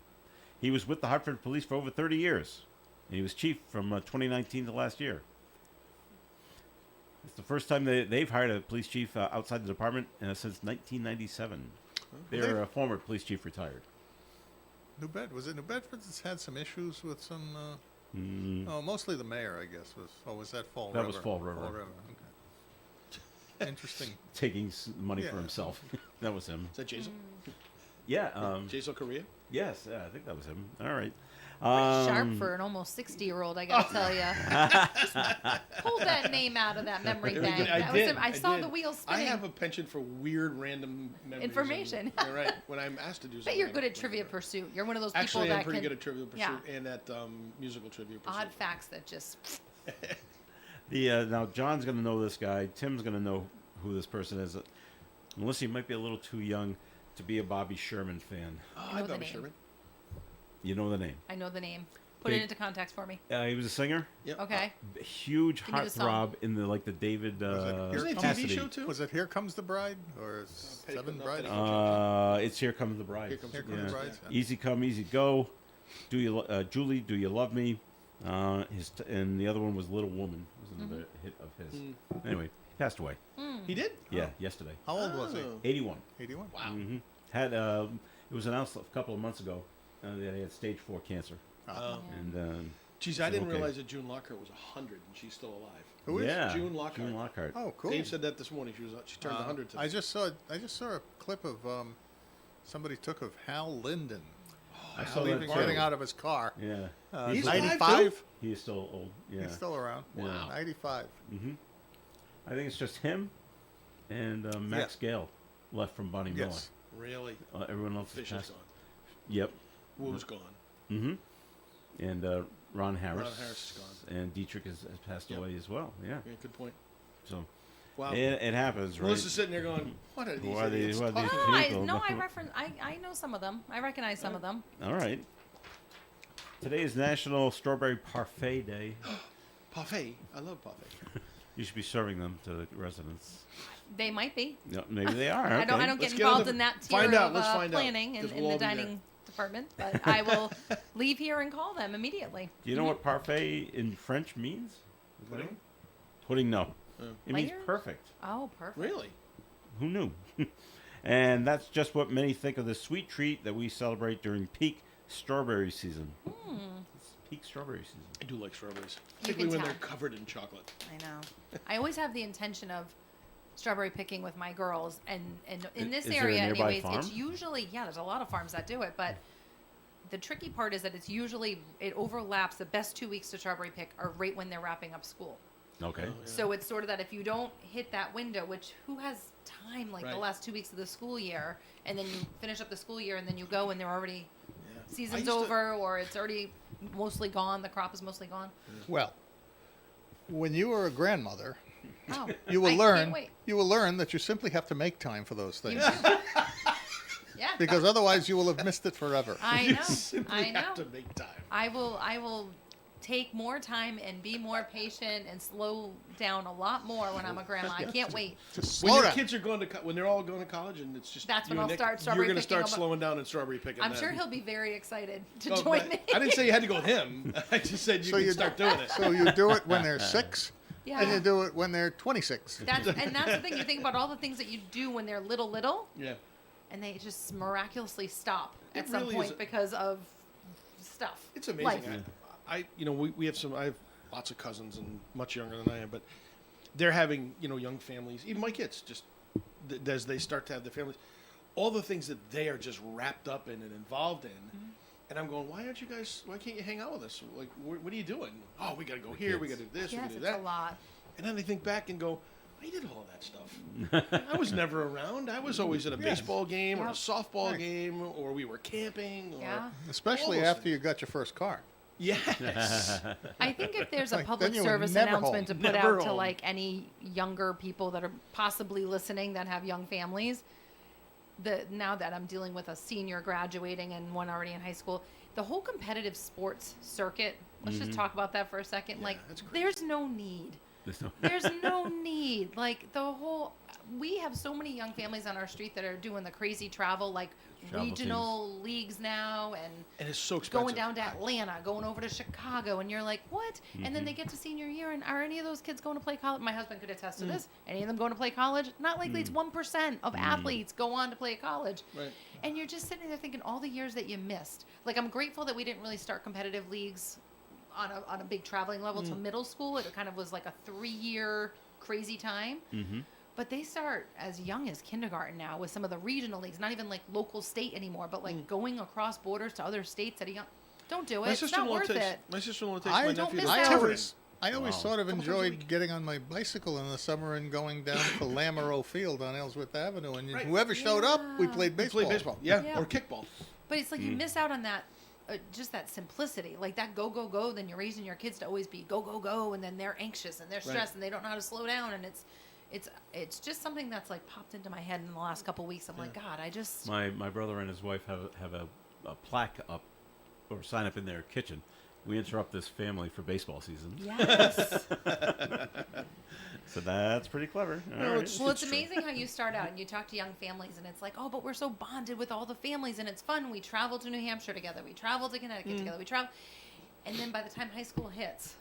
[SPEAKER 2] He was with the Hartford Police for over 30 years. And he was chief from 2019 to last year. It's the first time they've hired a police chief outside the department since 1997. Their former police chief retired.
[SPEAKER 5] Was it New Bedford that's had some issues with some? Oh, mostly the mayor, I guess. Was that Fall River?
[SPEAKER 2] That was Fall River.
[SPEAKER 5] Okay. Interesting.
[SPEAKER 2] Taking money for
[SPEAKER 5] Yeah.
[SPEAKER 2] himself. That was him.
[SPEAKER 4] Is that Jason?
[SPEAKER 2] Yeah.
[SPEAKER 4] Jason Correa?
[SPEAKER 2] Yes, I think that was him. All right.
[SPEAKER 3] Sharp for an almost 60-year-old, I gotta tell you. Just pull that name out of that memory
[SPEAKER 4] Very
[SPEAKER 3] bank.
[SPEAKER 4] good. I
[SPEAKER 3] That
[SPEAKER 4] did.
[SPEAKER 3] was I saw
[SPEAKER 4] did.
[SPEAKER 3] the wheels
[SPEAKER 4] I
[SPEAKER 3] spinning.
[SPEAKER 4] have a penchant for weird, random memories
[SPEAKER 3] Information.
[SPEAKER 4] And, right. When I'm asked to do something.
[SPEAKER 3] Bet you're
[SPEAKER 4] I
[SPEAKER 3] good at
[SPEAKER 4] don't
[SPEAKER 3] Trivia
[SPEAKER 4] remember.
[SPEAKER 3] Pursuit. You're one of those
[SPEAKER 4] Actually,
[SPEAKER 3] people
[SPEAKER 4] I'm
[SPEAKER 3] that
[SPEAKER 4] pretty
[SPEAKER 3] can
[SPEAKER 4] good at Trivia Pursuit
[SPEAKER 3] Yeah.
[SPEAKER 4] and at musical Trivia Pursuit.
[SPEAKER 3] odd facts that just.
[SPEAKER 2] Now John's going to know this guy. Tim's going to know who this person is. Melissa, you might be a little too young to be a Bobby Sherman fan.
[SPEAKER 4] Oh,
[SPEAKER 3] I know
[SPEAKER 4] I
[SPEAKER 3] the
[SPEAKER 4] Bobby
[SPEAKER 3] name.
[SPEAKER 4] Sherman.
[SPEAKER 2] You know the name.
[SPEAKER 3] I know the name. Put
[SPEAKER 2] Big-
[SPEAKER 3] it into context for me.
[SPEAKER 2] He was a singer.
[SPEAKER 4] Yep.
[SPEAKER 3] Okay.
[SPEAKER 2] A huge
[SPEAKER 3] Give me the song.
[SPEAKER 2] heartthrob in the David
[SPEAKER 5] Was it
[SPEAKER 4] Wasn't it a TV
[SPEAKER 2] Cassidy.
[SPEAKER 4] show too?
[SPEAKER 5] Was it Here Comes the Bride or Seven Brides?
[SPEAKER 2] It's Here Comes the Bride.
[SPEAKER 4] Here Comes
[SPEAKER 5] Here
[SPEAKER 4] the
[SPEAKER 5] Comes the
[SPEAKER 4] Bride.
[SPEAKER 5] Bride.
[SPEAKER 2] Easy Come, Easy Go. Julie, Do You Love Me? And the other one was Little Woman. Was another hit of his. Anyway, he passed away.
[SPEAKER 4] He did?
[SPEAKER 2] Yeah, yesterday.
[SPEAKER 5] How old was he?
[SPEAKER 4] Oh.
[SPEAKER 2] 81.
[SPEAKER 5] 81.
[SPEAKER 4] Wow.
[SPEAKER 2] Mm-hmm. Had it was announced a couple of months ago that he had stage 4 cancer.
[SPEAKER 4] Oh.
[SPEAKER 2] And
[SPEAKER 4] Geez, I didn't
[SPEAKER 2] okay.
[SPEAKER 4] realize that June Lockhart was 100 and she's still alive.
[SPEAKER 5] Who is?
[SPEAKER 2] yeah,
[SPEAKER 4] June Lockhart.
[SPEAKER 2] June Lockhart.
[SPEAKER 5] Oh, cool.
[SPEAKER 4] Dave said that this morning. She turned 100 today.
[SPEAKER 5] I just saw a clip of somebody took of Hal Linden
[SPEAKER 2] I saw that
[SPEAKER 5] leaving,
[SPEAKER 2] too.
[SPEAKER 5] getting out of his car.
[SPEAKER 2] Yeah,
[SPEAKER 4] He's alive,
[SPEAKER 5] 95.
[SPEAKER 2] he is still old. Yeah,
[SPEAKER 5] He's still around.
[SPEAKER 2] Wow.
[SPEAKER 5] 95.
[SPEAKER 2] I think it's just him and Max Gale left from Bonnie
[SPEAKER 5] Yes.
[SPEAKER 4] Really?
[SPEAKER 2] Miller. Everyone else
[SPEAKER 4] Fish
[SPEAKER 2] has
[SPEAKER 4] is
[SPEAKER 2] passed.
[SPEAKER 4] gone.
[SPEAKER 2] Yep.
[SPEAKER 4] Woo's gone.
[SPEAKER 2] Mm-hmm. And Ron Harris.
[SPEAKER 4] Ron Harris is gone.
[SPEAKER 2] And Dietrich has passed
[SPEAKER 4] Yep.
[SPEAKER 2] away as well. Yeah.
[SPEAKER 4] Yeah, good point.
[SPEAKER 2] So
[SPEAKER 4] Wow.
[SPEAKER 2] it happens, right?
[SPEAKER 4] Melissa's sitting there going, what are these
[SPEAKER 2] Who are these-
[SPEAKER 4] idiots
[SPEAKER 2] who are these
[SPEAKER 4] talking
[SPEAKER 3] No, I,
[SPEAKER 2] people.
[SPEAKER 3] no, I reference. I know some of them. I recognize some of them.
[SPEAKER 2] All right. Today is National Strawberry Parfait Day.
[SPEAKER 4] Parfait. I love parfait.
[SPEAKER 2] You should be serving them to the residents.
[SPEAKER 3] They might be.
[SPEAKER 2] No, maybe they are.
[SPEAKER 3] I don't. I
[SPEAKER 2] okay.
[SPEAKER 3] don't
[SPEAKER 4] Let's
[SPEAKER 3] get
[SPEAKER 4] get on
[SPEAKER 3] involved
[SPEAKER 4] the-
[SPEAKER 3] in that tier
[SPEAKER 4] find out,
[SPEAKER 3] of
[SPEAKER 4] let's find out,
[SPEAKER 3] planning in
[SPEAKER 4] 'cause we'll
[SPEAKER 3] the
[SPEAKER 4] all be there.
[SPEAKER 3] dining department. But I will leave here and call them immediately.
[SPEAKER 2] Do you know what parfait in French means?
[SPEAKER 4] Pudding?
[SPEAKER 2] Pudding, no. It means
[SPEAKER 3] Layers?
[SPEAKER 2] perfect.
[SPEAKER 3] Oh, perfect.
[SPEAKER 4] Really?
[SPEAKER 2] Who knew? And that's just what many think of the sweet treat that we celebrate during peak strawberry season. It's peak strawberry season.
[SPEAKER 4] I do like strawberries.
[SPEAKER 3] You
[SPEAKER 4] Particularly
[SPEAKER 3] can
[SPEAKER 4] when they're
[SPEAKER 3] tell.
[SPEAKER 4] covered in chocolate.
[SPEAKER 3] I know. I always have the intention of strawberry picking with my girls, and in this
[SPEAKER 2] Is there a
[SPEAKER 3] area,
[SPEAKER 2] nearby
[SPEAKER 3] anyways, it's
[SPEAKER 2] farm?
[SPEAKER 3] usually there's a lot of farms that do it, but the tricky part is that it overlaps. The best 2 weeks to strawberry pick are right when they're wrapping up school.
[SPEAKER 2] Okay.
[SPEAKER 3] So it's sort of that if you don't hit that window, which who has time like the
[SPEAKER 4] Right.
[SPEAKER 3] last 2 weeks of the school year, and then you finish up the school year, and then you go and they're already
[SPEAKER 4] I
[SPEAKER 3] season's
[SPEAKER 4] used to-
[SPEAKER 3] over, or it's already mostly gone. The crop is mostly gone.
[SPEAKER 5] Well, when you were a grandmother,
[SPEAKER 3] Oh,
[SPEAKER 5] you will
[SPEAKER 3] I
[SPEAKER 5] learn.
[SPEAKER 3] Can't wait.
[SPEAKER 5] You will learn that you simply have to make time for those things,
[SPEAKER 3] Yeah,
[SPEAKER 5] because otherwise you will have missed it forever.
[SPEAKER 3] I know.
[SPEAKER 4] Simply
[SPEAKER 3] I know.
[SPEAKER 4] have to make time.
[SPEAKER 3] I will take more time and be more patient and slow down a lot more when I'm a grandma. I can't wait.
[SPEAKER 5] Just
[SPEAKER 4] When
[SPEAKER 5] slow
[SPEAKER 4] your
[SPEAKER 5] down.
[SPEAKER 4] kids are going to when they're all going to college and it's just
[SPEAKER 3] That's
[SPEAKER 4] you
[SPEAKER 3] when
[SPEAKER 4] and
[SPEAKER 3] I'll
[SPEAKER 4] Nick,
[SPEAKER 3] start strawberry
[SPEAKER 4] you're going to
[SPEAKER 3] picking.
[SPEAKER 4] start slowing down and strawberry picking.
[SPEAKER 3] I'm
[SPEAKER 4] then.
[SPEAKER 3] sure he'll be very excited to
[SPEAKER 4] Oh,
[SPEAKER 3] join
[SPEAKER 4] but
[SPEAKER 3] me.
[SPEAKER 4] I didn't say you had to go with him. I just said you
[SPEAKER 5] So
[SPEAKER 4] can
[SPEAKER 5] you
[SPEAKER 4] start doing it.
[SPEAKER 5] So you do it when they're 6,
[SPEAKER 3] Yeah.
[SPEAKER 5] and you do it when they're 26.
[SPEAKER 3] That's the thing. You think about all the things that you do when they're little,
[SPEAKER 4] Yeah.
[SPEAKER 3] and they just miraculously stop
[SPEAKER 4] It
[SPEAKER 3] at some
[SPEAKER 4] really
[SPEAKER 3] point
[SPEAKER 4] is-
[SPEAKER 3] because of stuff.
[SPEAKER 4] It's amazing.
[SPEAKER 3] Life.
[SPEAKER 4] We have I have lots of cousins and much younger than I am, but they're having young families. Even my kids, just as they start to have their families, all the things that they are just wrapped up in and involved in.
[SPEAKER 3] Mm-hmm.
[SPEAKER 4] And I'm going, why can't you hang out with us? Like, what are you doing? Oh, we got to go here. We got to do this. We
[SPEAKER 3] Yes,
[SPEAKER 4] got to do
[SPEAKER 3] it's
[SPEAKER 4] that.
[SPEAKER 3] a lot.
[SPEAKER 4] And then they think back and go, I did all that stuff. I was never around. I was always at a baseball game or a
[SPEAKER 3] Yep.
[SPEAKER 4] softball
[SPEAKER 5] Right.
[SPEAKER 4] game, or we were camping. Or,
[SPEAKER 3] Yeah.
[SPEAKER 5] Especially
[SPEAKER 4] all those
[SPEAKER 5] after
[SPEAKER 4] things.
[SPEAKER 5] you got your first car.
[SPEAKER 4] Yes.
[SPEAKER 3] I think if there's a
[SPEAKER 5] Like,
[SPEAKER 3] public
[SPEAKER 5] then you were
[SPEAKER 3] service
[SPEAKER 5] never
[SPEAKER 3] announcement
[SPEAKER 5] home.
[SPEAKER 3] to put
[SPEAKER 4] Never
[SPEAKER 3] out to
[SPEAKER 4] home.
[SPEAKER 3] like any younger people that are possibly listening that have young families, now that I'm dealing with a senior graduating and one already in high school, the whole competitive sports circuit. Let's just talk about that for a second. Like,
[SPEAKER 4] that's crazy.
[SPEAKER 3] there's no need. There's no need. Like we have so many young families on our street that are doing the crazy travel, like
[SPEAKER 2] Travel
[SPEAKER 3] regional leagues now, and
[SPEAKER 4] And it's so expensive.
[SPEAKER 3] going down to Atlanta, going over to Chicago, and you're like, what? And then they
[SPEAKER 4] Mm-hmm.
[SPEAKER 3] get to senior year, and are any of those kids going to play college? My husband could attest to this. Any of them going to play college? Not likely. It's 1% of athletes go on to play at college.
[SPEAKER 4] Right.
[SPEAKER 3] And you're just sitting there thinking all the years that you missed. Like, I'm grateful that we didn't really start competitive leagues on a big traveling level to middle school. It kind of was like a 3-year crazy time.
[SPEAKER 2] Mm-hmm.
[SPEAKER 3] But they start as young as kindergarten now with some of the regional leagues, not even like local state anymore, but like going across borders to other states at a young. Don't do it.
[SPEAKER 4] My
[SPEAKER 3] It's not
[SPEAKER 4] sister-in-law
[SPEAKER 3] worth
[SPEAKER 4] takes
[SPEAKER 3] it.
[SPEAKER 4] my sister-in-law takes
[SPEAKER 5] I
[SPEAKER 4] my
[SPEAKER 5] don't
[SPEAKER 4] nephew
[SPEAKER 3] miss
[SPEAKER 4] to
[SPEAKER 3] out.
[SPEAKER 4] Tiverton.
[SPEAKER 5] I always
[SPEAKER 2] Wow.
[SPEAKER 5] sort of
[SPEAKER 4] Couple times a
[SPEAKER 5] enjoyed
[SPEAKER 4] week.
[SPEAKER 5] getting on my bicycle in the summer and going down to Lamoureux Field on Ellsworth Avenue, and
[SPEAKER 4] Right.
[SPEAKER 5] whoever showed up, we played
[SPEAKER 4] We
[SPEAKER 5] baseball.
[SPEAKER 4] play baseball, yeah,
[SPEAKER 3] Yeah.
[SPEAKER 4] or kickball.
[SPEAKER 3] But it's like you miss out on that, just that simplicity, like that go go go. Then you're raising your kids to always be go go go, and then they're anxious and they're stressed and they don't know how to slow down, and it's just something that's like popped into my head in the last couple weeks. I'm like, God, I just
[SPEAKER 2] My brother and his wife have a plaque up or sign up in their kitchen. We interrupt this family for baseball season.
[SPEAKER 3] yes.
[SPEAKER 2] So that's pretty clever. All
[SPEAKER 4] No,
[SPEAKER 2] right.
[SPEAKER 4] it's-
[SPEAKER 3] Well, it's
[SPEAKER 4] true.
[SPEAKER 3] amazing how you start out and you talk to young families, and it's like, oh, but we're so bonded with all the families, and it's fun. We travel to New Hampshire together. We travel to Connecticut together. We travel, and then by the time high school hits,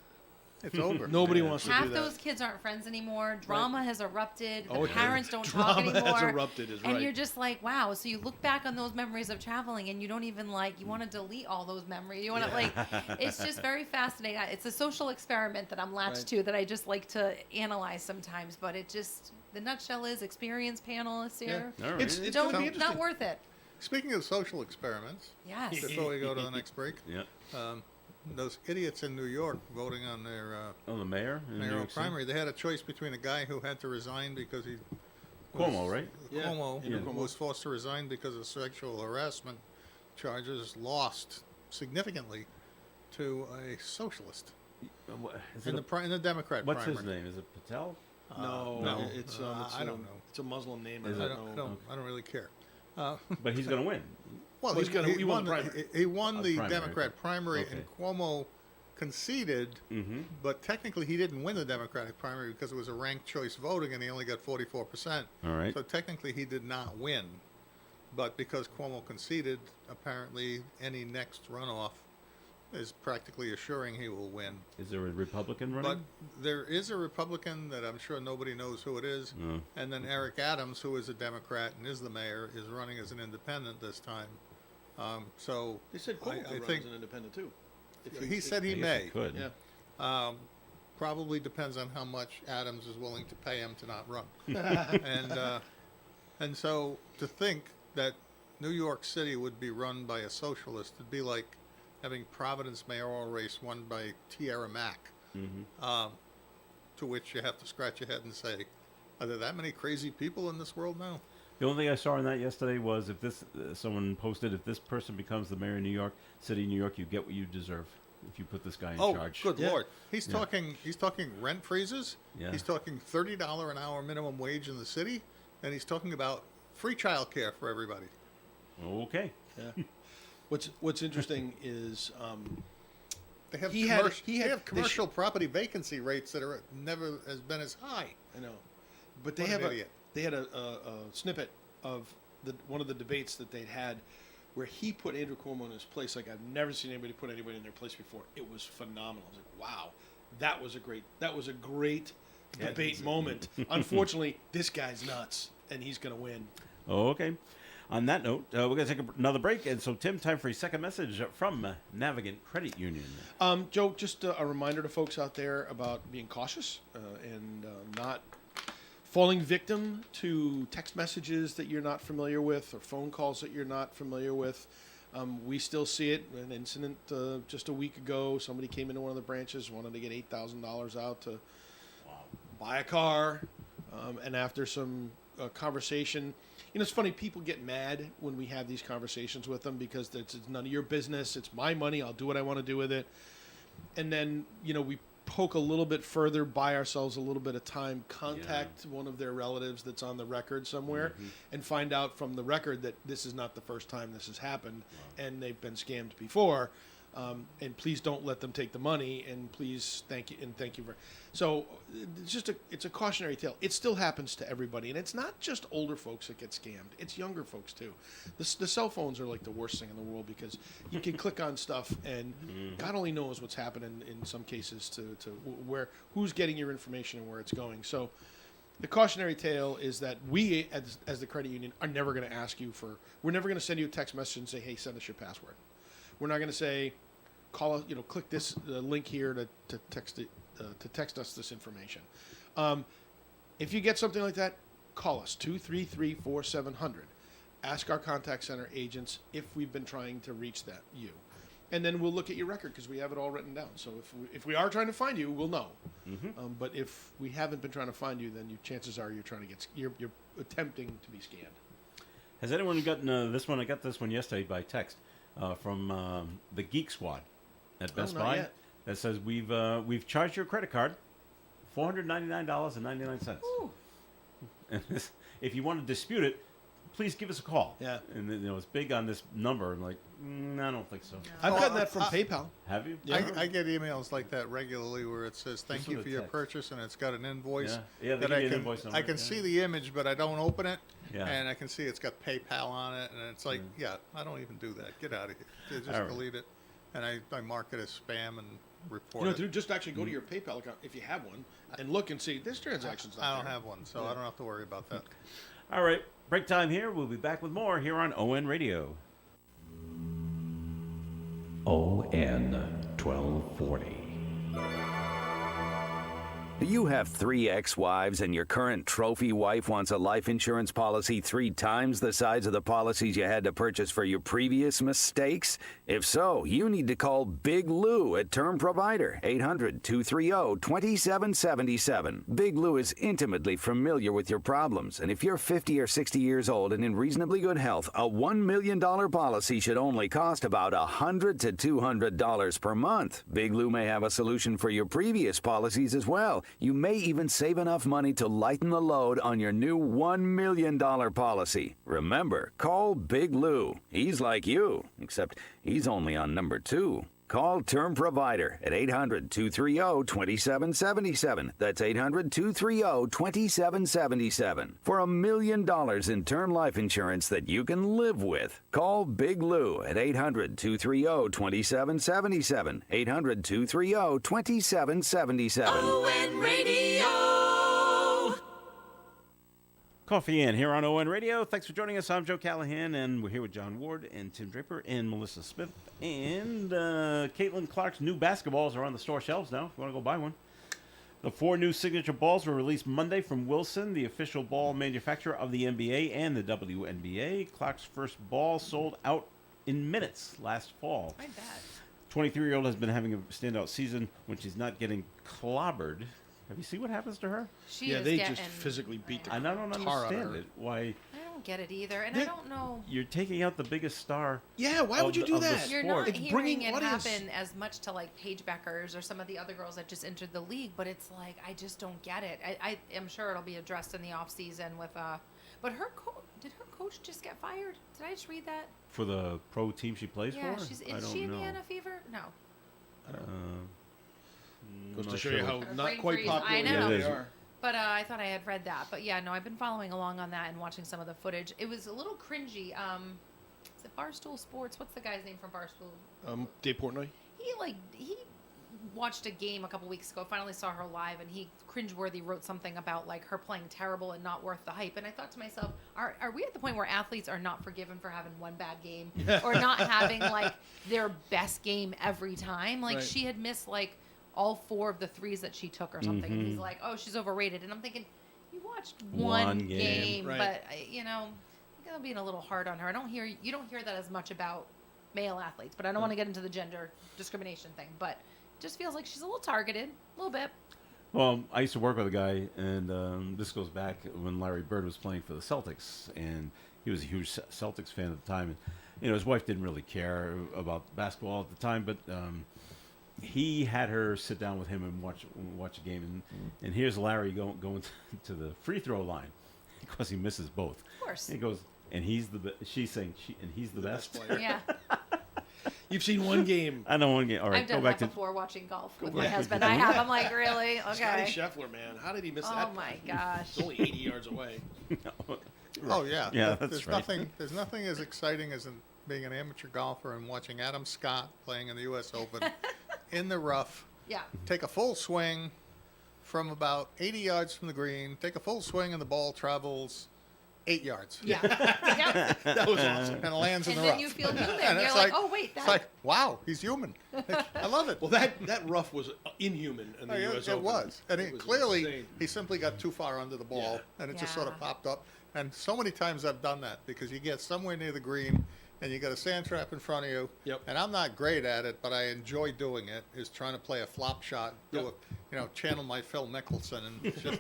[SPEAKER 5] It's over.
[SPEAKER 4] Nobody wants to
[SPEAKER 3] half
[SPEAKER 4] do that.
[SPEAKER 3] those kids aren't friends anymore. Drama has erupted. The
[SPEAKER 4] Oh, yeah.
[SPEAKER 3] parents don't talk
[SPEAKER 4] Drama has
[SPEAKER 3] anymore.
[SPEAKER 4] erupted is
[SPEAKER 3] and
[SPEAKER 4] right.
[SPEAKER 3] you're just like, wow. So you look back on those memories of traveling, and you don't even you want to delete all those memories. You want to it's just very fascinating. It's a social experiment that I'm latched
[SPEAKER 4] Right.
[SPEAKER 3] to that I just like to analyze sometimes. But the nutshell is experience panelists here.
[SPEAKER 2] All right.
[SPEAKER 4] It's
[SPEAKER 3] Don't,
[SPEAKER 4] gonna be
[SPEAKER 3] not
[SPEAKER 4] interesting.
[SPEAKER 3] worth it.
[SPEAKER 5] Speaking of social experiments,
[SPEAKER 3] Yes.
[SPEAKER 5] before we go to the next break,
[SPEAKER 2] Yeah.
[SPEAKER 5] those idiots in New York voting on their
[SPEAKER 2] Oh, the mayor in New
[SPEAKER 5] mayoral
[SPEAKER 2] York City?
[SPEAKER 5] primary, they had a choice between a guy who had to resign because he
[SPEAKER 2] Cuomo, right?
[SPEAKER 4] Yeah,
[SPEAKER 5] Cuomo
[SPEAKER 4] Andrew Cuomo.
[SPEAKER 5] was forced to resign because of sexual harassment charges, lost significantly to a socialist
[SPEAKER 2] Is
[SPEAKER 5] in
[SPEAKER 2] it
[SPEAKER 5] the Democrat
[SPEAKER 2] what's
[SPEAKER 5] primary.
[SPEAKER 2] his name? Is it Patel?
[SPEAKER 4] No,
[SPEAKER 5] no.
[SPEAKER 4] it's
[SPEAKER 5] I don't know.
[SPEAKER 4] It's a Muslim name.
[SPEAKER 2] Is
[SPEAKER 4] I
[SPEAKER 2] it?
[SPEAKER 4] don't know.
[SPEAKER 5] I don't really care.
[SPEAKER 2] But he's going to win.
[SPEAKER 5] Well,
[SPEAKER 4] Well, he won the primary.
[SPEAKER 5] He won the
[SPEAKER 2] primary,
[SPEAKER 5] Democrat
[SPEAKER 2] okay.
[SPEAKER 5] primary,
[SPEAKER 2] Okay.
[SPEAKER 5] and Cuomo conceded,
[SPEAKER 2] Mm-hmm.
[SPEAKER 5] but technically he didn't win the Democratic primary because it was a ranked choice voting, and he only got 44%.
[SPEAKER 2] All right.
[SPEAKER 5] So technically he did not win, but because Cuomo conceded, apparently any next runoff is practically assuring he will win.
[SPEAKER 2] Is there a Republican
[SPEAKER 5] But
[SPEAKER 2] running?
[SPEAKER 5] there is a Republican that I'm sure nobody knows who it is,
[SPEAKER 2] No.
[SPEAKER 5] and then Eric Adams, who is a Democrat and is the mayor, is running as an independent this time. So
[SPEAKER 4] They said Cuomo
[SPEAKER 5] I
[SPEAKER 4] could run
[SPEAKER 5] think
[SPEAKER 4] as an independent too.
[SPEAKER 5] he said
[SPEAKER 2] I
[SPEAKER 5] he
[SPEAKER 2] guess
[SPEAKER 5] may.
[SPEAKER 2] he could.
[SPEAKER 4] Yeah.
[SPEAKER 5] Probably depends on how much Adams is willing to pay him to not run. And so to think that New York City would be run by a socialist. It'd be like having Providence mayoral race won by Tierra Mack. To which you have to scratch your head and say, are there that many crazy people in this world now?
[SPEAKER 2] The only thing I saw on that yesterday was if this someone posted, if this person becomes the mayor of New York City, New York, you get what you deserve if you put this guy in charge.
[SPEAKER 5] Good
[SPEAKER 4] Yeah.
[SPEAKER 5] Lord. He's talking rent freezes.
[SPEAKER 2] Yeah.
[SPEAKER 5] He's talking $30 an hour minimum wage in the city, and he's talking about free child care for everybody.
[SPEAKER 2] Okay.
[SPEAKER 4] Yeah. What's interesting is
[SPEAKER 5] They have
[SPEAKER 4] He had-
[SPEAKER 5] commercial,
[SPEAKER 4] he had-
[SPEAKER 5] they have
[SPEAKER 4] they
[SPEAKER 5] commercial property vacancy rates that are never has been as high.
[SPEAKER 4] I know, but they
[SPEAKER 5] What
[SPEAKER 4] have
[SPEAKER 5] an
[SPEAKER 4] a
[SPEAKER 5] idiot.
[SPEAKER 4] they had a snippet of one of the debates that they'd had where he put Andrew Cuomo in his place like I've never seen anybody put anybody in their place before. It was phenomenal. I was like, wow, that was a great debate moment. Unfortunately, this guy's nuts and he's going to win.
[SPEAKER 2] Oh, okay. On that note, we're going to take another break. And so, Tim, time for a second message from Navigant Credit Union.
[SPEAKER 4] Joe, just a reminder to folks out there about being cautious and not falling victim to text messages that you're not familiar with or phone calls that you're not familiar with. We still see it. An incident just a week ago, somebody came into one of the branches, wanted to get $8,000 out to buy a car, and after some conversation, it's funny, people get mad when we have these conversations with them because it's none of your business. It's my money. I'll do what I want to do with it. And then, we poke a little bit further, buy ourselves a little bit of time, contact one of their relatives that's on the record somewhere, and find out from the record that this is not the first time this has happened, and they've been scammed before. And please don't let them take the money, and please thank you for. So it's a cautionary tale. It still happens to everybody, and it's not just older folks that get scammed. It's younger folks too. The cell phones are like the worst thing in the world because you can click on stuff, and God only knows what's happening in some cases to who's getting your information and where it's going. So the cautionary tale is that we, as the credit union, are never going to ask you for. We're never going to send you a text message and say, "Hey, send us your password." We're not going to say, call us, click this link here to text us this information. If you get something like that, call us 233-4700. Ask our contact center agents if we've been trying to reach you, and then we'll look at your record because we have it all written down. So if we are trying to find you, we'll know. But if we haven't been trying to find you, then chances are you're attempting to be scammed.
[SPEAKER 2] Has anyone gotten this one? I got this one yesterday by text from the Geek Squad at Best
[SPEAKER 4] not
[SPEAKER 2] Buy.
[SPEAKER 4] yet.
[SPEAKER 2] That says we've charged your credit card $499.99. And if you want to dispute it, please give us a call.
[SPEAKER 4] Yeah.
[SPEAKER 2] And it's big on this number. I'm like, I don't think so.
[SPEAKER 4] I've gotten that from PayPal.
[SPEAKER 2] Have you?
[SPEAKER 4] Yeah.
[SPEAKER 5] I get emails like that regularly where it says thank
[SPEAKER 2] Just
[SPEAKER 5] you
[SPEAKER 2] with
[SPEAKER 5] for
[SPEAKER 2] a
[SPEAKER 5] your
[SPEAKER 2] text.
[SPEAKER 5] purchase, and it's got an invoice
[SPEAKER 2] Yeah, they
[SPEAKER 5] that
[SPEAKER 2] give
[SPEAKER 5] I
[SPEAKER 2] you an
[SPEAKER 5] can
[SPEAKER 2] invoice number,
[SPEAKER 5] I can
[SPEAKER 2] yeah.
[SPEAKER 5] see the image, but I don't open it.
[SPEAKER 2] Yeah.
[SPEAKER 5] And I can see it's got PayPal on it, and it's like, I don't even do that. Get out of here. Just
[SPEAKER 2] All right.
[SPEAKER 5] delete it. And I mark it as spam and report it.
[SPEAKER 4] Dude, just actually go to your PayPal account if you have one and look and see this transaction's not
[SPEAKER 5] I don't
[SPEAKER 4] there.
[SPEAKER 5] have one, so I don't have to worry about that.
[SPEAKER 2] All right. Break time here. We'll be back with more here on ON Radio.
[SPEAKER 10] ON 1240. Do you have 3 ex-wives and your current trophy wife wants a life insurance policy 3 times the size of the policies you had to purchase for your previous mistakes? If so, you need to call Big Lou at Term Provider, 800-230-2777. Big Lou is intimately familiar with your problems, and if you're 50 or 60 years old and in reasonably good health, a $1 million policy should only cost about $100 to $200 per month. Big Lou may have a solution for your previous policies as well. You may even save enough money to lighten the load on your new $1 million policy. Remember, call Big Lou. He's like you, except he's only on number 2. Call Term Provider at 800-230-2777. That's 800-230-2777. For $1 million in term life insurance that you can live with. Call Big Lou at 800-230-2777. 800-230-2777.
[SPEAKER 9] ON Radio.
[SPEAKER 2] Coffee In here on ON Radio. Thanks for joining us. I'm Joe Callahan, and we're here with John Ward and Tim Draper and Melissa Smith. And Caitlin Clark's new basketballs are on the store shelves now if you want to go buy one. The 4 new signature balls were released Monday from Wilson, the official ball manufacturer of the NBA and the WNBA. Clark's first ball sold out in minutes last fall.
[SPEAKER 3] I bet.
[SPEAKER 2] 23-year-old has been having a standout season when she's not getting clobbered. Have you seen what happens to her?
[SPEAKER 3] She
[SPEAKER 4] Yeah,
[SPEAKER 3] is
[SPEAKER 4] they
[SPEAKER 3] getting,
[SPEAKER 4] just physically beat the
[SPEAKER 2] And I don't
[SPEAKER 4] tar out of
[SPEAKER 2] understand
[SPEAKER 4] her.
[SPEAKER 2] it. Why
[SPEAKER 3] I don't get it either, and I
[SPEAKER 4] They're-
[SPEAKER 3] don't know.
[SPEAKER 2] you're taking out the biggest star?
[SPEAKER 4] Yeah, why would
[SPEAKER 2] of
[SPEAKER 4] you
[SPEAKER 2] the-
[SPEAKER 4] do
[SPEAKER 2] of the
[SPEAKER 4] that?
[SPEAKER 3] You're
[SPEAKER 2] sport.
[SPEAKER 3] not
[SPEAKER 4] It's
[SPEAKER 3] hearing
[SPEAKER 4] bringing
[SPEAKER 3] it
[SPEAKER 4] audience.
[SPEAKER 3] happen as much to like Paige Beckers or some of the other girls that just entered the league, but it's like I just don't get it. I am sure it'll be addressed in the off season with but did her coach just get fired? Did I just read that?
[SPEAKER 2] For the pro team she plays
[SPEAKER 3] Yeah,
[SPEAKER 2] for?
[SPEAKER 3] she's
[SPEAKER 2] I
[SPEAKER 3] is
[SPEAKER 2] don't
[SPEAKER 3] she in
[SPEAKER 2] know.
[SPEAKER 3] the Anna Fever? No.
[SPEAKER 4] Goes to
[SPEAKER 2] not
[SPEAKER 4] show you
[SPEAKER 2] sure.
[SPEAKER 4] how
[SPEAKER 3] Her
[SPEAKER 4] not
[SPEAKER 3] brain
[SPEAKER 4] quite
[SPEAKER 3] freeze.
[SPEAKER 4] popular
[SPEAKER 3] I
[SPEAKER 4] they
[SPEAKER 3] know.
[SPEAKER 2] Yeah, it is.
[SPEAKER 4] are.
[SPEAKER 3] But I thought I had read that. But yeah, no, I've been following along on that and watching some of the footage. It was a little cringy. Is it Barstool Sports? What's the guy's name from Barstool?
[SPEAKER 4] Dave Portnoy.
[SPEAKER 3] He watched a game a couple weeks ago, finally saw her live, and he cringeworthy wrote something about like her playing terrible and not worth the hype. And I thought to myself, are we at the point where athletes are not forgiven for having one bad game or not having like their best game every time? Like
[SPEAKER 4] Right.
[SPEAKER 3] she had missed like all 4 of the threes that she took or something. And he's like, oh, she's overrated. And I'm thinking, you watched one
[SPEAKER 2] One game.
[SPEAKER 3] game,
[SPEAKER 4] Right.
[SPEAKER 3] but you know, I think I'm being a little hard on her. You don't hear that as much about male athletes, but I don't want to get into the gender discrimination thing, but it just feels like she's a little targeted, a little bit.
[SPEAKER 2] Well, I used to work with a guy, and this goes back when Larry Bird was playing for the Celtics, and he was a huge Celtics fan at the time. And you know, his wife didn't really care about basketball at the time, but he had her sit down with him and watch a game. And here's Larry going to the free throw line because he misses both.
[SPEAKER 3] Of course.
[SPEAKER 2] He goes, and he's the she's saying and he's the best.
[SPEAKER 4] player.
[SPEAKER 3] Yeah.
[SPEAKER 4] You've seen one game.
[SPEAKER 2] I don't want to get all right.
[SPEAKER 3] I've done
[SPEAKER 2] go back
[SPEAKER 3] that
[SPEAKER 2] to
[SPEAKER 3] before watching golf with
[SPEAKER 4] back
[SPEAKER 3] my
[SPEAKER 4] to
[SPEAKER 3] husband.
[SPEAKER 2] the-
[SPEAKER 3] I have. I'm like, really?
[SPEAKER 4] Scotty
[SPEAKER 3] Okay.
[SPEAKER 4] Scheffler, man. How did he miss
[SPEAKER 3] Oh
[SPEAKER 4] that?
[SPEAKER 3] my
[SPEAKER 4] putt?
[SPEAKER 3] gosh.
[SPEAKER 4] It's only 80 yards away.
[SPEAKER 5] Oh yeah,
[SPEAKER 2] Yeah,
[SPEAKER 5] There's
[SPEAKER 2] that's right.
[SPEAKER 5] nothing. There's nothing as exciting as being an amateur golfer and watching Adam Scott playing in the U.S. Open in the rough.
[SPEAKER 3] Yeah.
[SPEAKER 5] Take a full swing from about 80 yards from the green. Take a full swing and the ball travels 8 yards.
[SPEAKER 3] Yeah. Yeah.
[SPEAKER 4] That was awesome.
[SPEAKER 5] And lands in
[SPEAKER 3] And
[SPEAKER 5] the
[SPEAKER 3] then
[SPEAKER 5] rough.
[SPEAKER 3] you feel human.
[SPEAKER 5] And
[SPEAKER 3] You're
[SPEAKER 5] it's
[SPEAKER 3] like, oh wait,
[SPEAKER 5] it's
[SPEAKER 3] that.
[SPEAKER 5] like, wow, he's human. I love it.
[SPEAKER 4] Well, that rough was inhuman in the
[SPEAKER 5] Oh,
[SPEAKER 4] U.S.
[SPEAKER 5] it
[SPEAKER 4] Open.
[SPEAKER 5] was, and
[SPEAKER 4] It was
[SPEAKER 5] clearly
[SPEAKER 4] insane.
[SPEAKER 5] he simply got too far under the ball,
[SPEAKER 4] Yeah.
[SPEAKER 5] and it just sort of
[SPEAKER 3] Yeah.
[SPEAKER 5] popped up. And so many times I've done that because you get somewhere near the green, and you got a sand trap in front of you.
[SPEAKER 4] Yep.
[SPEAKER 5] And I'm not great at it, but I enjoy doing it. Is trying to play a flop shot, channel my Phil Mickelson, and just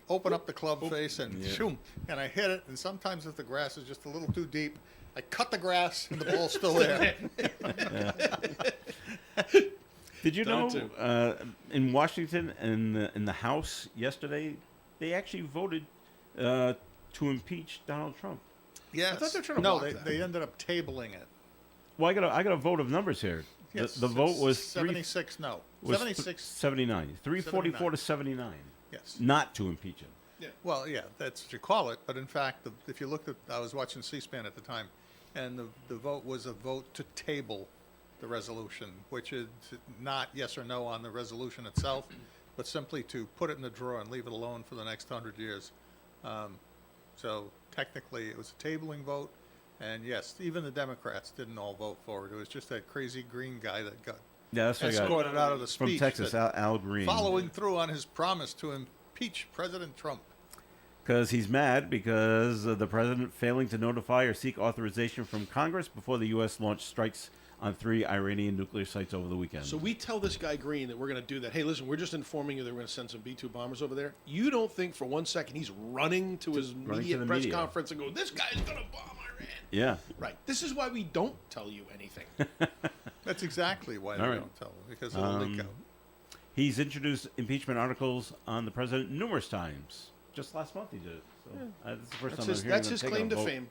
[SPEAKER 5] open up the club face and shoom, and I hit it. And sometimes if the grass is just a little too deep, I cut the grass and the ball's still there.
[SPEAKER 2] Did you
[SPEAKER 4] Done
[SPEAKER 2] know
[SPEAKER 4] it too.
[SPEAKER 2] in Washington in the House yesterday they actually voted to impeach Donald Trump?
[SPEAKER 5] Yes.
[SPEAKER 4] I thought they were trying to
[SPEAKER 5] no,
[SPEAKER 4] block
[SPEAKER 5] they
[SPEAKER 4] that.
[SPEAKER 5] ended up tabling it.
[SPEAKER 2] Well, I got a vote of numbers here.
[SPEAKER 5] Yes,
[SPEAKER 2] The vote was
[SPEAKER 5] 76. No,
[SPEAKER 2] was
[SPEAKER 5] 76.
[SPEAKER 2] 79, 344 to 79,
[SPEAKER 5] Yes.
[SPEAKER 2] not to impeach him.
[SPEAKER 5] Well, yeah, that's what you call it. But in fact, if you looked at, I was watching C-SPAN at the time, and the vote was a vote to table the resolution, which is not yes or no on the resolution itself, but simply to put it in the drawer and leave it alone for the next 100 years. So technically, it was a tabling vote, and yes, even the Democrats didn't all vote for it. It was just that crazy green guy that got
[SPEAKER 2] Yeah, that's what I got
[SPEAKER 5] escorted out of the
[SPEAKER 2] from
[SPEAKER 5] speech.
[SPEAKER 2] Texas,
[SPEAKER 5] that-
[SPEAKER 2] Al Green.
[SPEAKER 5] following through on his promise to impeach President Trump.
[SPEAKER 2] Because he's mad because of the president failing to notify or seek authorization from Congress before the U.S. launched strikes on 3 Iranian nuclear sites over the weekend.
[SPEAKER 4] So we tell this guy Green that we're going to do that. Hey, listen, we're just informing you that we're going to send some B-2 bombers over there. You don't think for 1 second he's running to his media
[SPEAKER 2] the
[SPEAKER 4] press
[SPEAKER 2] media.
[SPEAKER 4] conference and go, this guy's going to bomb Iran.
[SPEAKER 2] yeah.
[SPEAKER 4] Right. This is why we don't tell you anything.
[SPEAKER 5] That's exactly why
[SPEAKER 2] All
[SPEAKER 5] they
[SPEAKER 2] right.
[SPEAKER 5] don't tell them, because it'll leak out.
[SPEAKER 2] He's introduced impeachment articles on the president numerous times. Just last month he did it. So that's the first time I'm hearing
[SPEAKER 4] That's
[SPEAKER 2] him
[SPEAKER 4] his
[SPEAKER 2] take
[SPEAKER 4] claim
[SPEAKER 2] a
[SPEAKER 4] to
[SPEAKER 2] vote.
[SPEAKER 4] fame.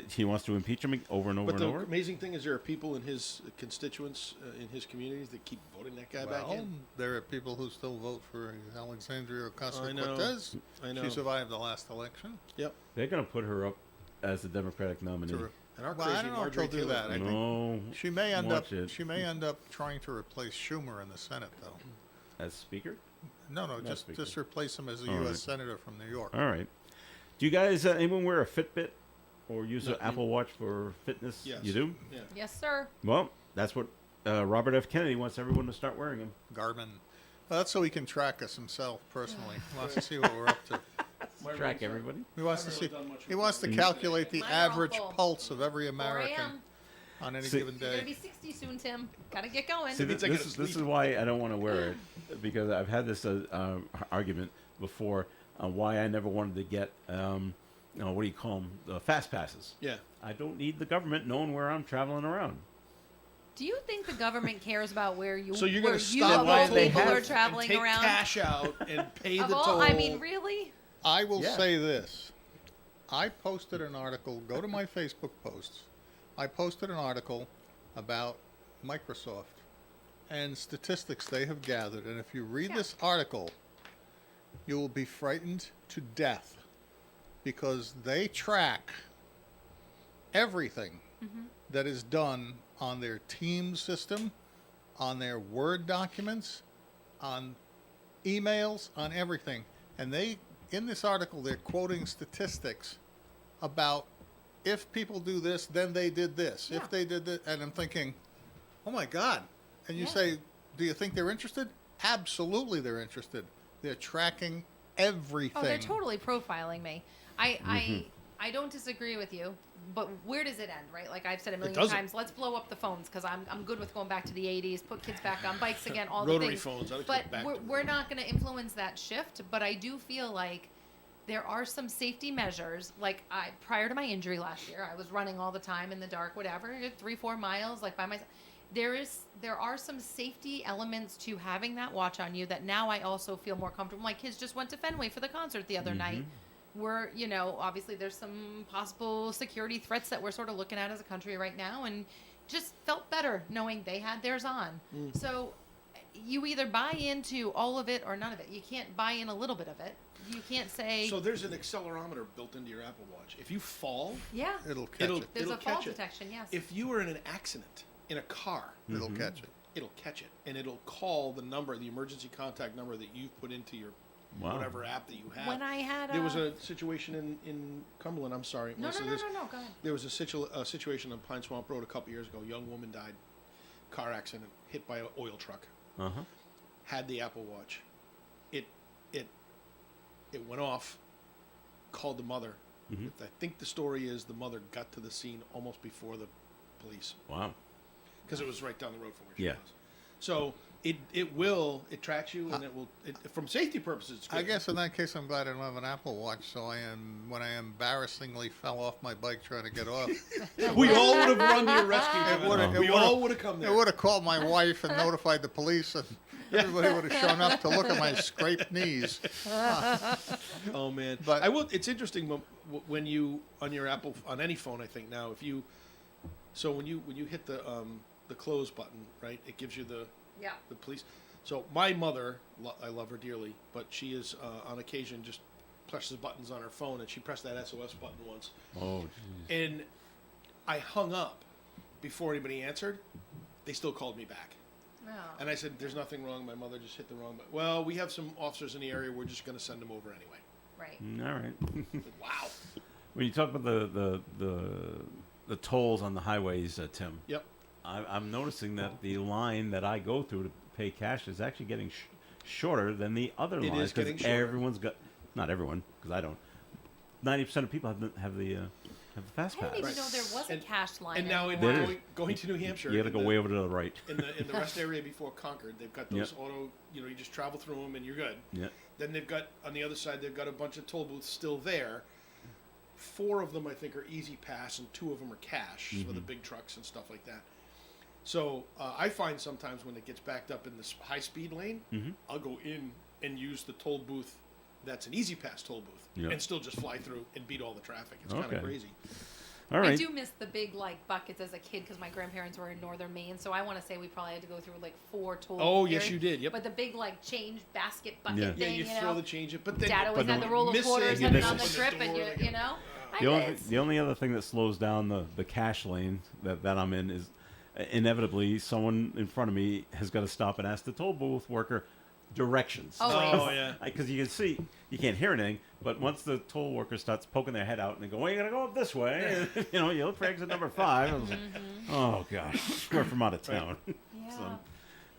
[SPEAKER 2] He wants to impeach him over and over
[SPEAKER 4] But
[SPEAKER 2] and
[SPEAKER 4] the
[SPEAKER 2] over.
[SPEAKER 4] amazing thing is there are people in his constituents, in his communities, that keep voting that guy back
[SPEAKER 5] Well,
[SPEAKER 4] in.
[SPEAKER 5] there are people who still vote for Alexandria
[SPEAKER 4] I know.
[SPEAKER 5] Ocasio-Cortez.
[SPEAKER 4] I know.
[SPEAKER 5] She survived the last election.
[SPEAKER 4] Yep.
[SPEAKER 2] They're going to put her up as the Democratic nominee.
[SPEAKER 4] And our
[SPEAKER 5] Well,
[SPEAKER 4] crazy
[SPEAKER 5] I don't know if
[SPEAKER 4] Marjorie
[SPEAKER 5] they'll do
[SPEAKER 4] Taylor
[SPEAKER 5] that. I
[SPEAKER 4] Greene.
[SPEAKER 5] think
[SPEAKER 2] No,
[SPEAKER 5] she may end up.
[SPEAKER 2] watch it.
[SPEAKER 5] She may end up trying to replace Schumer in the Senate, though.
[SPEAKER 2] as Speaker.
[SPEAKER 5] No,
[SPEAKER 2] Not
[SPEAKER 5] just
[SPEAKER 2] Speaker.
[SPEAKER 5] replace him as a
[SPEAKER 2] All
[SPEAKER 5] U.S.
[SPEAKER 2] right.
[SPEAKER 5] senator from New York.
[SPEAKER 2] All right. Do you guys anyone wear a Fitbit or use
[SPEAKER 4] No,
[SPEAKER 2] an Apple Watch for fitness?
[SPEAKER 4] Yes.
[SPEAKER 2] You do.
[SPEAKER 4] Yeah.
[SPEAKER 3] Yes, sir.
[SPEAKER 2] Well, that's what Robert F. Kennedy wants everyone to start wearing them.
[SPEAKER 5] Garmin. Well, that's so he can track us himself personally. He wants to see what we're up to.
[SPEAKER 2] Track everybody.
[SPEAKER 5] He wants to see.
[SPEAKER 4] really done much
[SPEAKER 5] He wants to calculate the
[SPEAKER 3] Mine are all
[SPEAKER 5] average
[SPEAKER 3] full.
[SPEAKER 5] pulse of every
[SPEAKER 3] 4
[SPEAKER 5] American
[SPEAKER 3] a.m.
[SPEAKER 5] on any
[SPEAKER 2] See-
[SPEAKER 5] given
[SPEAKER 3] You're gonna
[SPEAKER 5] day.
[SPEAKER 3] be 60 soon, Tim. Gotta get going.
[SPEAKER 2] See,
[SPEAKER 4] means I gotta
[SPEAKER 2] this
[SPEAKER 4] sleep.
[SPEAKER 2] is why I don't want to wear it, because I've had this argument before why I never wanted to get, what do you call them, the fast passes.
[SPEAKER 4] Yeah.
[SPEAKER 2] I don't need the government knowing where I'm traveling around.
[SPEAKER 3] Do you think the government cares about where you?
[SPEAKER 4] So you're
[SPEAKER 3] where
[SPEAKER 4] going to
[SPEAKER 3] you
[SPEAKER 4] stop
[SPEAKER 3] of
[SPEAKER 2] why
[SPEAKER 3] all
[SPEAKER 4] all
[SPEAKER 2] they
[SPEAKER 3] people
[SPEAKER 2] have-
[SPEAKER 3] are
[SPEAKER 4] and
[SPEAKER 3] traveling
[SPEAKER 4] take
[SPEAKER 3] around?
[SPEAKER 4] cash out and pay
[SPEAKER 3] Of
[SPEAKER 4] the
[SPEAKER 3] all,
[SPEAKER 4] toll.
[SPEAKER 3] I mean, really?
[SPEAKER 5] I will
[SPEAKER 2] Yeah.
[SPEAKER 5] say this. I posted an article. Go to my Facebook posts. I posted an article about Microsoft and statistics they have gathered. And if you read
[SPEAKER 3] Yeah.
[SPEAKER 5] this article, you will be frightened to death because they track everything that is done on their Teams system, on their Word documents, on emails, on everything. And they, in this article, they're quoting statistics about if people do this, then they did this.
[SPEAKER 3] Yeah.
[SPEAKER 5] If they did this, and I'm thinking, oh my God. And you
[SPEAKER 3] Yeah.
[SPEAKER 5] say, do you think they're interested? Absolutely they're interested. They're tracking everything.
[SPEAKER 3] Oh, they're totally profiling me. I don't disagree with you, but where does it end, right? Like I've said a million
[SPEAKER 4] doesn't.
[SPEAKER 3] times, let's blow up the phones because I'm good with going back to the 80s, put kids back on bikes again, all
[SPEAKER 4] Rotary
[SPEAKER 3] the things.
[SPEAKER 4] phones, I like to
[SPEAKER 3] but
[SPEAKER 4] go back
[SPEAKER 3] we're,
[SPEAKER 4] to
[SPEAKER 3] we're not going to influence that shift. But I do feel like there are some safety measures. Like prior to my injury last year, I was running all the time in the dark, whatever, 3-4 miles, like by myself. There are some safety elements to having that watch on you that now I also feel more comfortable. My kids just went to Fenway for the concert the other night. We're, obviously there's some possible security threats that we're sort of looking at as a country right now, and just felt better knowing they had theirs on. So you either buy into all of it or none of it. You can't buy in a little bit of it. You can't say,
[SPEAKER 4] So there's an accelerometer built into your Apple Watch. If you fall,
[SPEAKER 3] yeah,
[SPEAKER 5] It'll catch
[SPEAKER 4] it'll
[SPEAKER 5] it.
[SPEAKER 3] there's
[SPEAKER 4] it'll
[SPEAKER 3] a fall
[SPEAKER 4] catch it.
[SPEAKER 3] detection, yes.
[SPEAKER 4] If you were in an accident in a car,
[SPEAKER 5] It'll catch it.
[SPEAKER 4] it'll catch it, and it'll call the number, the emergency contact number that you've put into your
[SPEAKER 2] Wow.
[SPEAKER 4] whatever app that you have.
[SPEAKER 3] When I had
[SPEAKER 4] there was a situation in Cumberland. I'm sorry,
[SPEAKER 3] no,
[SPEAKER 4] Melissa,
[SPEAKER 3] no,
[SPEAKER 4] this-
[SPEAKER 3] go ahead.
[SPEAKER 4] There was a situation on Pine Swamp Road a couple years ago. A young woman died, car accident, hit by an oil truck.
[SPEAKER 2] Uh-huh.
[SPEAKER 4] Had the Apple Watch. It went off. Called the mother. I think the story is the mother got to the scene almost before the police
[SPEAKER 2] Wow.
[SPEAKER 4] because it was right down the road from where she
[SPEAKER 2] Yeah.
[SPEAKER 4] was. So it tracks you and from safety purposes. It's good.
[SPEAKER 5] I guess in that case, I'm glad I don't have an Apple Watch. So when I embarrassingly fell off my bike trying to get off,
[SPEAKER 4] we all would have run to your rescue.
[SPEAKER 5] It would've-
[SPEAKER 4] we
[SPEAKER 5] it would've-
[SPEAKER 4] all would have come there.
[SPEAKER 5] I would have called my wife and notified the police, and everybody would have shown up to look at my scraped knees.
[SPEAKER 4] Oh man!
[SPEAKER 5] But-
[SPEAKER 4] I will. It's interesting when you on your Apple on any phone. I think now if you when you hit the close button, right, it gives you the police. So my mother, I love her dearly, but she is on occasion just presses buttons on her phone, and she pressed that SOS button once,
[SPEAKER 2] Oh,
[SPEAKER 4] and I hung up before anybody answered. They still called me back.
[SPEAKER 3] Oh.
[SPEAKER 4] And I said, "There's nothing wrong. My mother just hit the wrong button." Well, we have some officers in the area. We're just going to send them over anyway.
[SPEAKER 3] Right.
[SPEAKER 2] all right.
[SPEAKER 4] Wow.
[SPEAKER 2] When you talk about the tolls on the highways, Tim,
[SPEAKER 4] Yep.
[SPEAKER 2] I'm noticing that the line that I go through to pay cash is actually getting shorter than the other
[SPEAKER 4] It
[SPEAKER 2] lines.
[SPEAKER 4] is getting
[SPEAKER 2] 'cause
[SPEAKER 4] shorter.
[SPEAKER 2] everyone's got, not everyone, because I don't. 90% of people have the fast
[SPEAKER 3] I
[SPEAKER 2] pass.
[SPEAKER 3] didn't even know there was a
[SPEAKER 4] And-
[SPEAKER 3] cash line.
[SPEAKER 4] And now
[SPEAKER 3] anymore.
[SPEAKER 4] going to New Hampshire,
[SPEAKER 2] You got to
[SPEAKER 4] in
[SPEAKER 2] go
[SPEAKER 4] the-
[SPEAKER 2] way over to the right.
[SPEAKER 4] in the rest area before Concord. They've got those
[SPEAKER 2] Yep.
[SPEAKER 4] auto. You just travel through them and you're good.
[SPEAKER 2] Yeah.
[SPEAKER 4] Then they've got on the other side. They've got a bunch of toll booths still there. 4 of them, I think, are Easy Pass, and 2 of them are cash for the big trucks and stuff like that. So I find sometimes when it gets backed up in this high speed lane, I'll go in and use the toll booth. That's an Easy Pass toll booth,
[SPEAKER 2] Yep.
[SPEAKER 4] and still just fly through and beat all the traffic. It's kind
[SPEAKER 2] Okay.
[SPEAKER 4] of crazy.
[SPEAKER 2] All
[SPEAKER 3] I
[SPEAKER 2] right.
[SPEAKER 3] do miss the big buckets as a kid because my grandparents were in northern Maine, so I want to say we probably had to go through 4 toll.
[SPEAKER 4] Oh, yes,
[SPEAKER 3] areas.
[SPEAKER 4] you did, yep.
[SPEAKER 3] But the big change basket bucket
[SPEAKER 2] Yeah.
[SPEAKER 4] Yeah,
[SPEAKER 3] thing,
[SPEAKER 4] you throw the change it, but then
[SPEAKER 3] Dad always
[SPEAKER 2] But
[SPEAKER 3] had
[SPEAKER 2] the-
[SPEAKER 3] the roll of
[SPEAKER 4] missing,
[SPEAKER 3] quarters
[SPEAKER 2] you
[SPEAKER 3] heading
[SPEAKER 2] miss
[SPEAKER 3] on the
[SPEAKER 2] it.
[SPEAKER 3] trip, and
[SPEAKER 4] Door,
[SPEAKER 3] you know.
[SPEAKER 2] The only other thing that slows down the cash lane that I'm in is inevitably someone in front of me has got to stop and ask the toll booth worker directions.
[SPEAKER 3] Always.
[SPEAKER 4] Oh yeah.
[SPEAKER 2] Because you can see, you can't hear anything, but once the toll worker starts poking their head out and they go, well, you got to go up this way. And, you look for exit number 5. I was like, oh, gosh, we're from out of town.
[SPEAKER 3] Yeah.
[SPEAKER 2] So,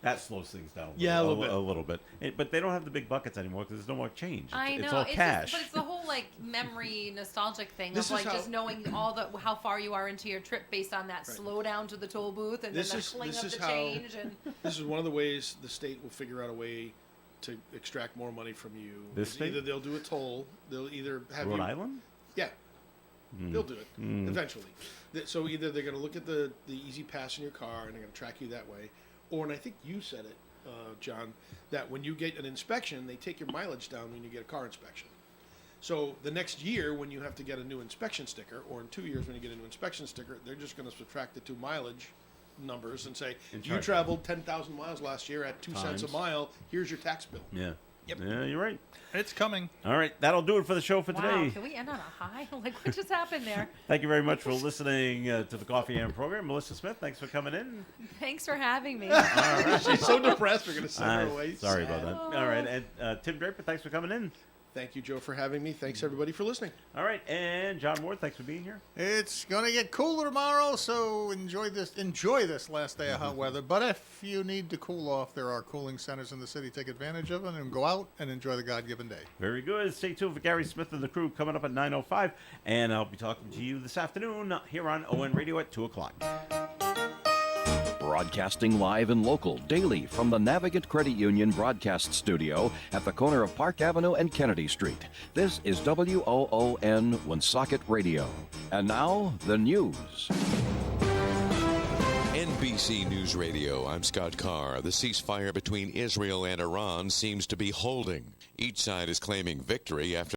[SPEAKER 2] That slows things down
[SPEAKER 4] Yeah, a
[SPEAKER 2] little bit. But they don't have the big buckets anymore because there's no more change.
[SPEAKER 3] I know.
[SPEAKER 2] It's all cash.
[SPEAKER 3] But it's the whole like memory nostalgic thing
[SPEAKER 4] This
[SPEAKER 3] of
[SPEAKER 4] is
[SPEAKER 3] like
[SPEAKER 4] how-
[SPEAKER 3] just knowing how far you are into your trip based on that slow down to the toll booth and
[SPEAKER 4] This
[SPEAKER 3] then the
[SPEAKER 4] is-
[SPEAKER 3] cling
[SPEAKER 4] this
[SPEAKER 3] of
[SPEAKER 4] is
[SPEAKER 3] the
[SPEAKER 4] how-
[SPEAKER 3] change. And
[SPEAKER 4] This is one of the ways the state will figure out a way to extract more money from you.
[SPEAKER 2] This
[SPEAKER 4] It's
[SPEAKER 2] state?
[SPEAKER 4] Either they'll do a toll, they'll either have
[SPEAKER 2] Rhode
[SPEAKER 4] you.
[SPEAKER 2] Island?
[SPEAKER 4] Yeah. They'll do it eventually. So either they're going to look at the easy pass in your car and they're going to track you that way, or, and I think you said it, John, that when you get an inspection, they take your mileage down when you get a car inspection. So the next year, when you have to get a new inspection sticker, or in 2 years when you get a new inspection sticker, they're just going to subtract the two mileage numbers and say,
[SPEAKER 2] And
[SPEAKER 4] you
[SPEAKER 2] charge
[SPEAKER 4] traveled 10,000 miles last year at 2 cents a
[SPEAKER 2] Times.
[SPEAKER 4] mile. Here's your tax bill.
[SPEAKER 2] Yeah.
[SPEAKER 4] Yep.
[SPEAKER 2] Yeah, you're right.
[SPEAKER 5] It's coming.
[SPEAKER 2] All right, that'll do it for the show for
[SPEAKER 3] wow,
[SPEAKER 2] today.
[SPEAKER 3] can we end on a high? Like what just happened there?
[SPEAKER 2] Thank you very much for listening to the Coffee and program. Melissa Smith, thanks for coming in.
[SPEAKER 3] Thanks for having me.
[SPEAKER 4] She's so depressed. We're going to send her away.
[SPEAKER 2] Sorry
[SPEAKER 4] Sad.
[SPEAKER 2] about that. All right, and Tim Draper, thanks for coming in.
[SPEAKER 4] Thank you, Joe, for having me. Thanks, everybody, for listening.
[SPEAKER 2] All right, and John Ward, thanks for being here.
[SPEAKER 5] It's gonna get cooler tomorrow, so enjoy this last day of hot weather. But if you need to cool off, there are cooling centers in the city. Take advantage of it and go out and enjoy the God-given day.
[SPEAKER 2] Very good. Stay tuned for Gary Smith and the crew coming up at 9:05, and I'll be talking to you this afternoon here on ON Radio at 2 o'clock.
[SPEAKER 1] Broadcasting live and local daily from the Navigant Credit Union broadcast studio at the corner of Park Avenue and Kennedy Street. This is WOON Woonsocket Radio. And now, the news.
[SPEAKER 11] NBC News Radio, I'm Scott Carr. The ceasefire between Israel and Iran seems to be holding. Each side is claiming victory after